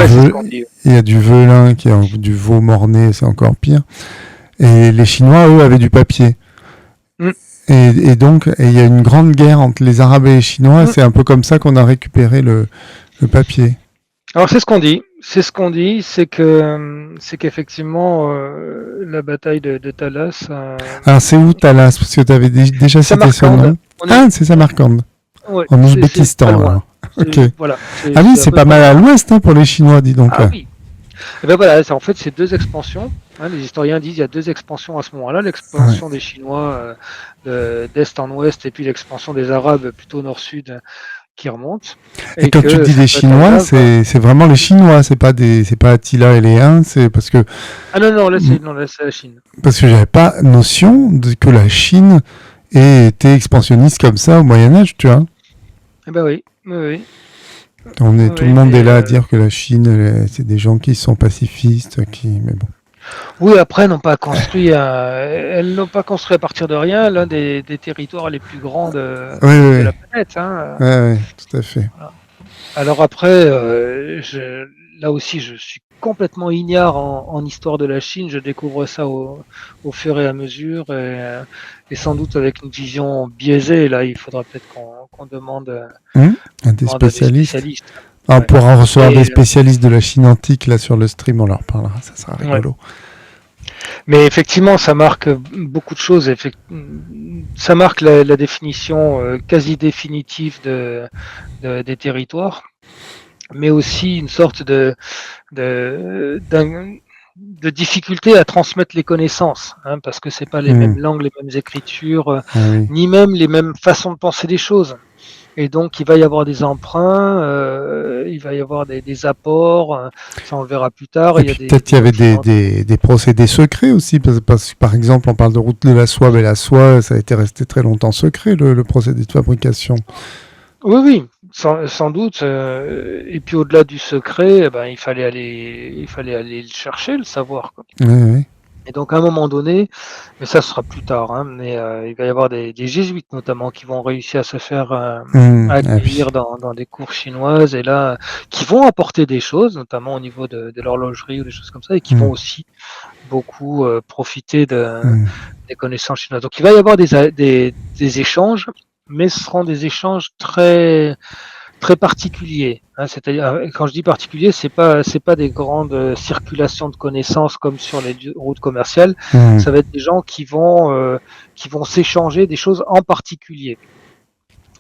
il y a du velin, qui est du veau mort-né, c'est encore pire. Et les Chinois, eux, avaient du papier. Mm. Et donc, il y a une grande guerre entre les Arabes et les Chinois. C'est un peu comme ça qu'on a récupéré le papier. Alors c'est ce qu'on dit. C'est qu'effectivement la bataille de Talas. Alors, c'est où Talas? Parce que tu avais déjà cité son nom. C'est Samarcande. Ouais, En c'est Ouzbékistan, pas loin. alors. Ok. Voilà, Ah oui, c'est pas mal à l'ouest pour les Chinois, dis donc. Ah oui. Et ben voilà, en fait, c'est deux expansions. Les historiens disent qu'il y a deux expansions à ce moment-là. L'expansion des Chinois d'est en ouest, et puis l'expansion des Arabes plutôt nord-sud qui remonte. Et quand tu dis les Chinois, c'est vraiment les Chinois, c'est pas Attila et les Huns, c'est parce que. Ah non, là c'est la Chine. Parce que j'avais pas notion que la Chine ait été expansionniste comme ça au Moyen-Âge, tu vois. Eh ben oui, oui. Tout le monde est là à dire que la Chine, c'est des gens qui sont pacifistes, mais bon. Oui, après, elles n'ont pas construit à partir de rien l'un des territoires les plus grands Oui, de oui, la planète. Hein. oui, ouais, tout à fait. Voilà. Alors après, là aussi, je suis complètement ignare en histoire de la Chine. Je découvre ça au fur et à mesure et sans doute avec une vision biaisée. Là, il faudra peut-être qu'on Hmm, à des demande à des spécialistes. spécialistes. Ah, on Ouais. pourra recevoir des Mais, spécialistes de la Chine antique là sur le stream, on leur parlera, ça sera ouais. rigolo. Mais effectivement, ça marque beaucoup de choses. Ça marque la définition quasi définitive des territoires, mais aussi une sorte de difficulté à transmettre les connaissances, hein, parce que c'est pas les Hmm, mêmes langues, les mêmes écritures, ah oui. ni même les mêmes façons de penser les choses. Et donc, il va y avoir des emprunts, il va y avoir des apports, ça on le verra plus tard. Et Il y a puis peut-être il y des avait occidentaux. des procédés secrets aussi, parce que par exemple on parle de route de la soie, mais la soie ça a été resté très longtemps secret, le procédé de fabrication. Oui, oui, sans doute. Et puis au-delà du secret, eh ben, il fallait aller le chercher, le savoir, quoi. Ouais, ouais. Et donc à un moment donné, mais ça sera plus tard, hein, mais il va y avoir des jésuites notamment qui vont réussir à se faire Hmm, ah oui. accueillir dans des cours chinoises et là, qui vont apporter des choses, notamment au niveau de l'horlogerie ou des choses comme ça, et qui Hmm, vont aussi beaucoup profiter hmm, des connaissances chinoises. Donc il va y avoir des échanges, mais ce seront des échanges très particulier. Hein, c'est-à-dire, quand je dis particulier, c'est pas des grandes circulations de connaissances comme sur les routes commerciales. hmm. Ça va être des gens qui vont s'échanger des choses en particulier.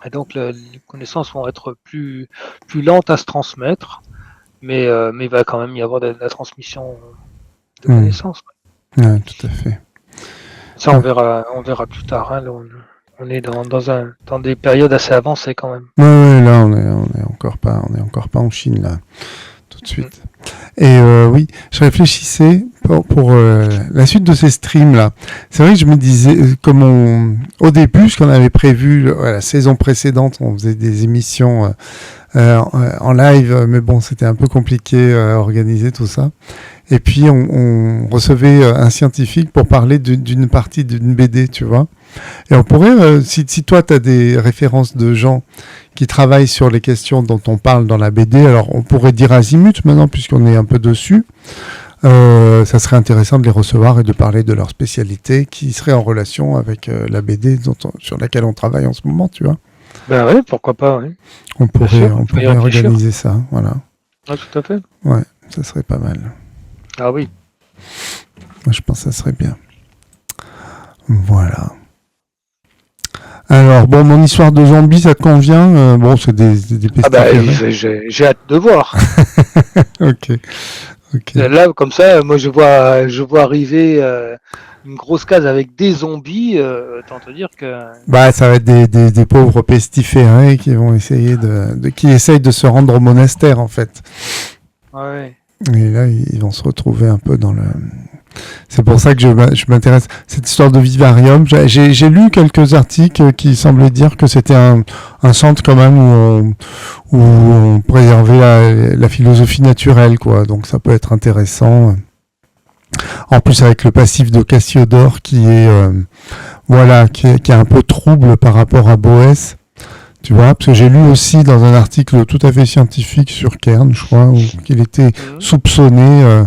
Et donc les connaissances vont être plus lentes à se transmettre, mais il va quand même y avoir de la transmission de Hmm. connaissances. Ouais, tout à fait. Ça, Ouais. on verra plus tard. Hein, là, on est dans des périodes assez avancées quand même. Ouais, ouais, là on est encore pas en Chine là, tout de Mm. suite. Et oui, je réfléchissais pour la suite de ces streams là. C'est vrai que je me disais, au début, ce qu'on avait prévu, la saison précédente, on faisait des émissions en live, mais bon, c'était un peu compliqué à organiser tout ça. Et puis on recevait un scientifique pour parler d'une partie d'une BD, tu vois. Et on pourrait, si toi tu as des références de gens qui travaillent sur les questions dont on parle dans la BD, alors on pourrait dire azimut maintenant puisqu'on est un peu dessus. Ça serait intéressant de les recevoir et de parler de leur spécialité qui serait en relation avec la BD sur laquelle on travaille en ce moment, tu vois. Ben oui, pourquoi pas, oui. Bien sûr, On on peut y pourrait réfléchir. organiser ça, voilà. Ah, tout à fait. Ouais, ça serait pas mal. Ah oui. Moi, je pense que ça serait bien. Voilà. Alors, bon, mon histoire de zombie, ça te convient bon, c'est des Ah bah, pestiférés. j'ai hâte de voir. Ok, ok. Là, comme ça, moi, je vois arriver une grosse case avec des zombies. Autant te dire que. Bah, ça va être des pauvres pestiférés qui vont essayer qui essayent de se rendre au monastère, en fait. Ouais. Et là, ils vont se retrouver un peu dans le... C'est pour ça que je m'intéresse. Cette histoire de vivarium, j'ai lu quelques articles qui semblaient dire que c'était un centre quand même où on préservait la philosophie naturelle, quoi. Donc ça peut être intéressant. En plus avec le passif de Cassiodore qui est voilà, qui est un peu trouble par rapport à Boès. Tu vois, parce que j'ai lu aussi dans un article tout à fait scientifique sur Kern, je crois, qu'il était Mhm. soupçonné.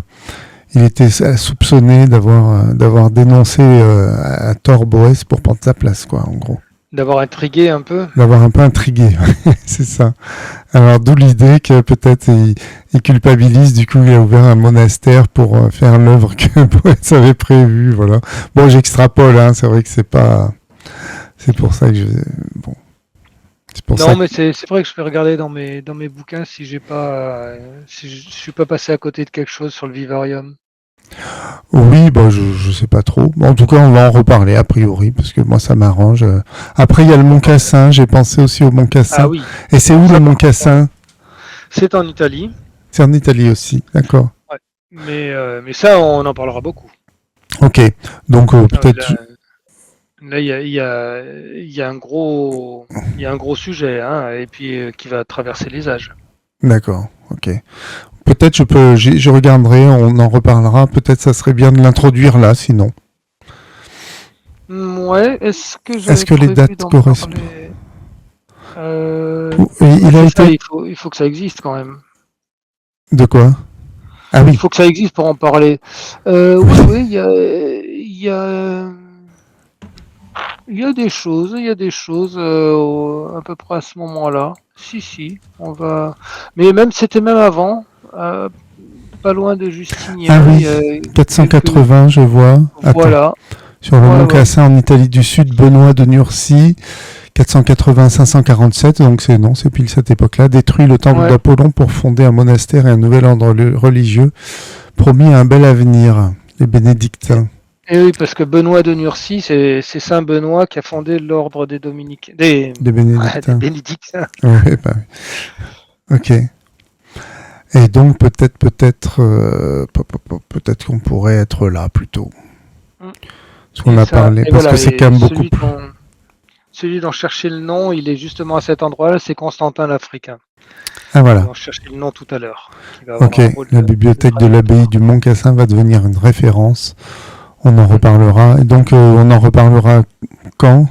Il était soupçonné d'avoir dénoncé à tort Boès pour prendre sa place, quoi, en gros. D'avoir intrigué un peu. D'avoir un peu intrigué, c'est ça. Alors d'où l'idée que peut-être il culpabilise, du coup il a ouvert un monastère pour faire l'œuvre que Boès avait prévue, voilà. Bon, j'extrapole, hein, c'est vrai que c'est pas... C'est pour ça que je... Bon, c'est pour ça Non, que... mais c'est vrai que je vais regarder dans mes bouquins si j'ai pas si je suis pas passé à côté de quelque chose sur le vivarium. Oui, bah je sais pas trop. En tout cas, on va en reparler a priori, parce que moi ça m'arrange. Après, il y a le Mont Cassin, j'ai pensé aussi au Mont Ah Cassin. oui. Et c'est Alors où le ça, Mont par contre, Cassin? c'est en Italie. C'est en Italie aussi, d'accord. Ouais. Mais ça, on en parlera beaucoup. Ok, donc Ah oui, peut-être... là, il y a un gros sujet, hein, et puis qui va traverser les âges. D'accord, ok. Peut-être je regarderai, on en reparlera. Peut-être ça serait bien de l'introduire là, sinon. Ouais, est-ce que Est-ce j'avais que les prévu dates d'en correspondent? parler? Il a C'est ça, été il faut que ça existe quand même. de quoi? Ah Il oui. faut que ça existe pour en parler. Oui. Oui, oui, il y a des choses, à peu près à ce moment-là. Si, si, on va. Mais même, c'était même avant, pas loin de Ah Justinien, il oui. y a quelques. 480, je vois. Attends. Voilà, Sur le ouais, mont ouais, Cassin en Italie du Sud, Benoît de Nursie, 480-547, donc c'est pile cette époque-là, détruit le temple ouais. d'Apollon pour fonder un monastère et un nouvel ordre religieux, promis un bel avenir, les bénédictins. Et oui, parce que Benoît de Nursie, c'est Saint Benoît qui a fondé l'ordre des Dominicains, Des des bénédictins. Bénédictins. Ouais, bah oui. Ok. Et donc peut-être qu'on pourrait être là plutôt. Parce qu'on Et a ça, parlé, et parce que voilà, c'est quand et même beaucoup plus. celui dont je cherchais le nom, il est justement à cet endroit-là, c'est Constantin l'Africain, Ah voilà. dont je cherchais le nom tout à l'heure, qui va avoir Ok. un rôle La de bibliothèque de l'abbaye traducteur. du Mont Cassin va devenir une référence. On en Mm. reparlera. Et donc on en reparlera quand?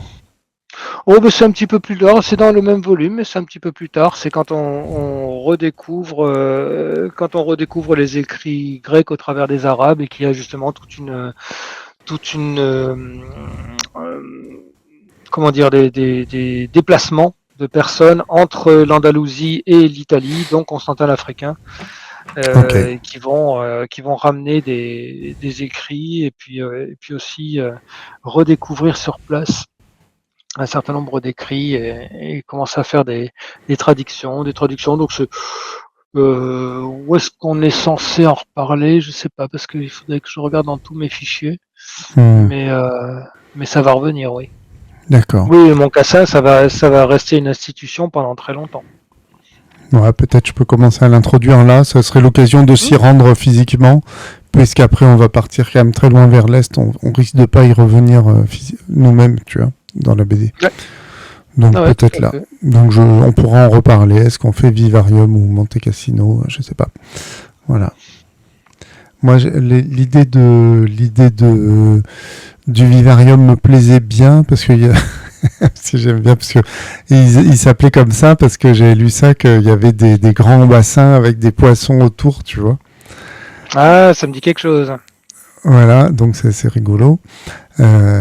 Oh, ben c'est un petit peu plus tard, c'est dans le même volume, mais c'est un petit peu plus tard. C'est quand on redécouvre les écrits grecs au travers des Arabes et qu'il y a justement toute une, comment dire, des déplacements de personnes entre l'Andalousie et l'Italie, dont Constantin l'Africain, Ok. qui vont ramener des écrits et puis aussi redécouvrir sur place un certain nombre d'écrits et commencer à faire des traductions, des traductions. Donc, où est-ce qu'on est censé en reparler? Je sais pas, parce qu'il faudrait que je regarde dans tous mes fichiers, Hmm. mais, euh, mais ça va revenir, oui. D'accord. Oui, mon Cassin, ça va rester une institution pendant très longtemps. Ouais, peut-être je peux commencer à l'introduire là. Ça serait l'occasion de s'y Mmh. rendre physiquement, puisqu'après on va partir quand même très loin vers l'est. On risque de pas y revenir nous-mêmes, tu vois, dans la BD. Ouais. Donc Ah ouais, tout peut-être à là. fait. Donc on pourra en reparler. Est-ce qu'on fait Vivarium ou Monte Cassino? Je sais pas. Voilà. Moi, l'idée du Vivarium me plaisait bien parce que si j'aime bien parce que il s'appelait comme ça parce que j'ai lu ça qu'il y avait des grands bassins avec des poissons autour, tu vois. Ah, ça me dit quelque chose. Voilà, donc c'est rigolo.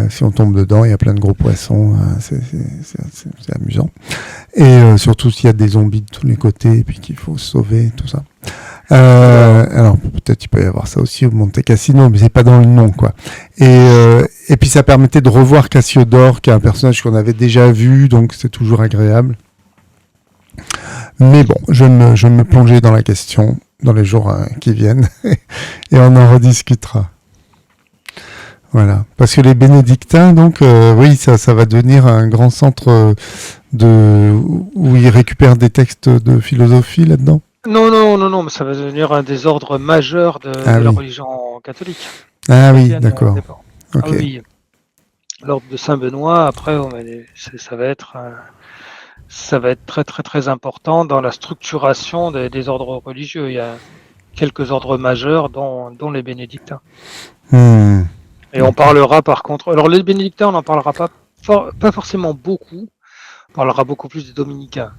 Si on tombe dedans, il y a plein de gros poissons, c'est amusant. Et surtout s'il y a des zombies de tous les côtés et puis qu'il faut se sauver, tout ça. Alors peut-être il peut y avoir ça aussi au Monte Cassino, mais c'est pas dans le nom, quoi. Et puis ça permettait de revoir Cassiodore, qui est un personnage qu'on avait déjà vu, donc c'est toujours agréable. Mais bon, je vais me plonger dans la question dans les jours qui viennent et on en rediscutera. Voilà, parce que les bénédictins, donc oui, ça va devenir un grand centre où ils récupèrent des textes de philosophie là-dedans. Non, non, non, non, mais ça va devenir un des ordres majeurs Ah de la oui, religion catholique, ah oui, chrétienne d'accord. d'abord. Ah Ok. oui, l'ordre de Saint-Benoît, après, ça va être très, très, très important dans la structuration des ordres religieux. Il y a quelques ordres majeurs, dont les bénédictins. Hmm. Et on parlera par contre. Alors, les bénédictins, on n'en parlera pas forcément beaucoup. On parlera beaucoup plus des dominicains.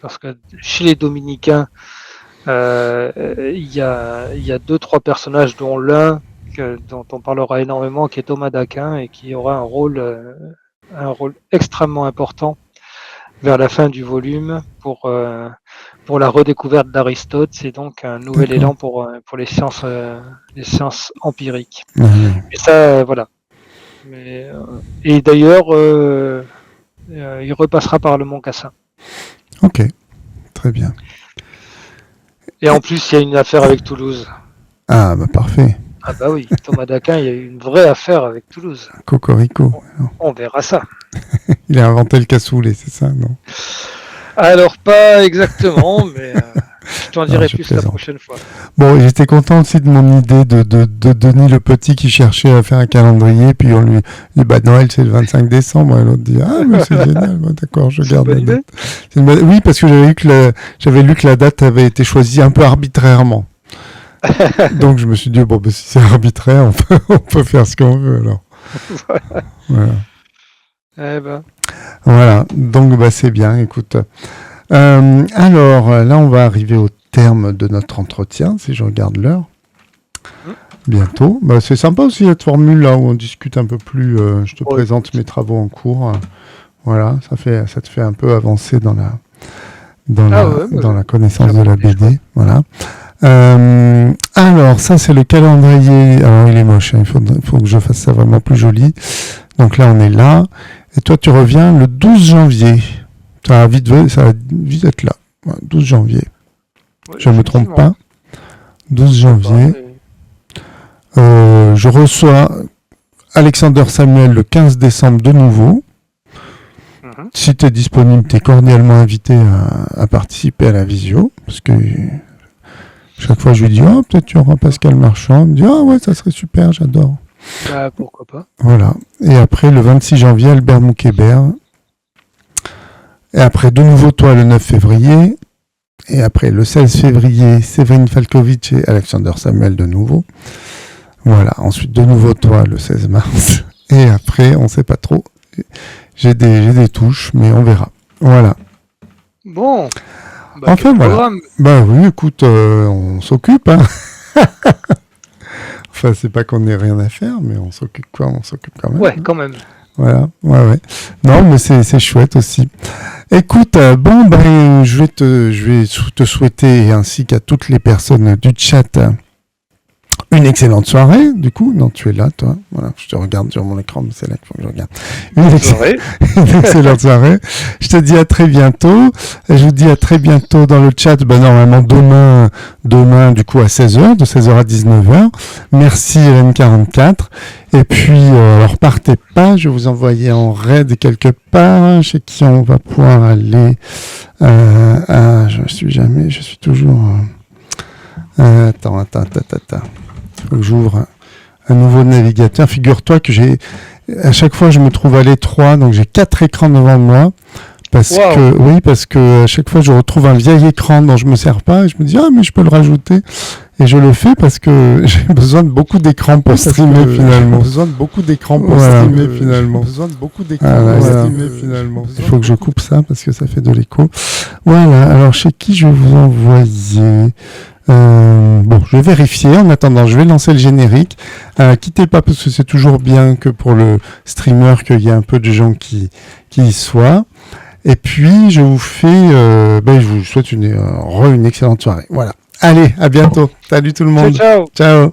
Parce que chez les dominicains, il y a deux, trois personnages, dont l'un dont on parlera énormément, qui est Thomas d'Aquin et qui aura un rôle extrêmement important vers la fin du volume pour la redécouverte d'Aristote. C'est donc un nouvel D'accord. élan pour les sciences empiriques. Ah oui. Et ça, voilà. Et d'ailleurs, il repassera par le Mont Cassin. Ok, très bien. Et en plus, il y a une affaire avec Toulouse. Ah bah parfait. Ah bah oui, Thomas d'Aquin, il y a eu une vraie affaire avec Toulouse. Cocorico. On verra ça. Il a inventé le cassoulet, c'est ça, non? Alors pas exactement, mais Je t'en dirai plus la prochaine fois. Bon, j'étais content aussi de mon idée de Denis le Petit qui cherchait à faire un calendrier, puis on lui dit bah Noël c'est le 25 décembre, et l'autre dit ah mais c'est génial, bah, d'accord, je garde la date. Oui, parce que j'avais lu que la date avait été choisie un peu arbitrairement. Donc je me suis dit bon bah, si c'est arbitraire, on peut faire ce qu'on veut alors. Voilà. Eh ben. Voilà, donc bah c'est bien, écoute. Alors là on va arriver au terme de notre entretien, si je regarde l'heure. Bientôt. Bah, c'est sympa aussi cette formule là où on discute un peu plus, je te présente mes travaux en cours. Voilà, ça te fait un peu avancer dans la connaissance de la BD. Voilà. Alors ça c'est le calendrier. Alors il est moche, hein. Il faut que je fasse ça vraiment plus joli. Donc là on est là. Et toi tu reviens le 12 janvier. Ça va vite être là. Ouais, 12 janvier. Ouais, je ne me trompe pas. 12 janvier. Je reçois Alexander Samuel le 15 décembre de nouveau. Si tu es disponible, tu es cordialement invité à participer à la visio. Parce que chaque fois je lui dis peut-être tu auras Pascal Marchand. Il me dit ouais, ça serait super, j'adore. Bah, pourquoi pas. Voilà. Et après le 26 janvier, Albert Moukébert. Et après, de nouveau, toi, le 9 février. Et après, le 16 février, Séverine Falkovitch et Alexander Samuel de nouveau. Voilà. Ensuite, de nouveau, toi, le 16 mars. Et après, on ne sait pas trop. J'ai des touches, mais on verra. Voilà. Bon. Bah, enfin, voilà. Programme. Bah oui, écoute, on s'occupe. Hein. Enfin, c'est pas qu'on n'ait rien à faire, mais on s'occupe quoi ? On s'occupe quand même. Ouais, quand même. Voilà, ouais. Non, mais c'est chouette aussi. Écoute, je vais te souhaiter, ainsi qu'à toutes les personnes du chat, une excellente soirée. Du coup, non, tu es là, toi. Voilà, je te regarde sur mon écran, mais c'est là qu'il faut que je regarde. Une excellente soirée. Je te dis à très bientôt. Je vous dis à très bientôt dans le chat. Normalement, demain, du coup, à 16h, de 16h à 19h. Merci, Hélène44. Et puis, alors, partez pas. Je vais vous envoyer en raid quelque part, chez qui on va pouvoir aller. Je suis toujours... Attends. Faut que j'ouvre un nouveau navigateur. Figure-toi que à chaque fois, je me trouve à l'étroit, donc j'ai 4 écrans devant moi. Parce que à chaque fois, je retrouve un vieil écran dont je me sers pas et je me dis, mais je peux le rajouter. Et je le fais parce que j'ai besoin de beaucoup d'écrans pour streamer finalement. Il faut que je coupe ça parce que ça fait de l'écho. Voilà, alors chez qui je vais vous envoyer je vais vérifier. En attendant, je vais lancer le générique. Quittez pas parce que c'est toujours bien que pour le streamer qu'il y ait un peu de gens qui y soient. Et puis, je vous souhaite une excellente soirée. Voilà. Allez, à bientôt. Salut tout le monde. Ciao. Ciao.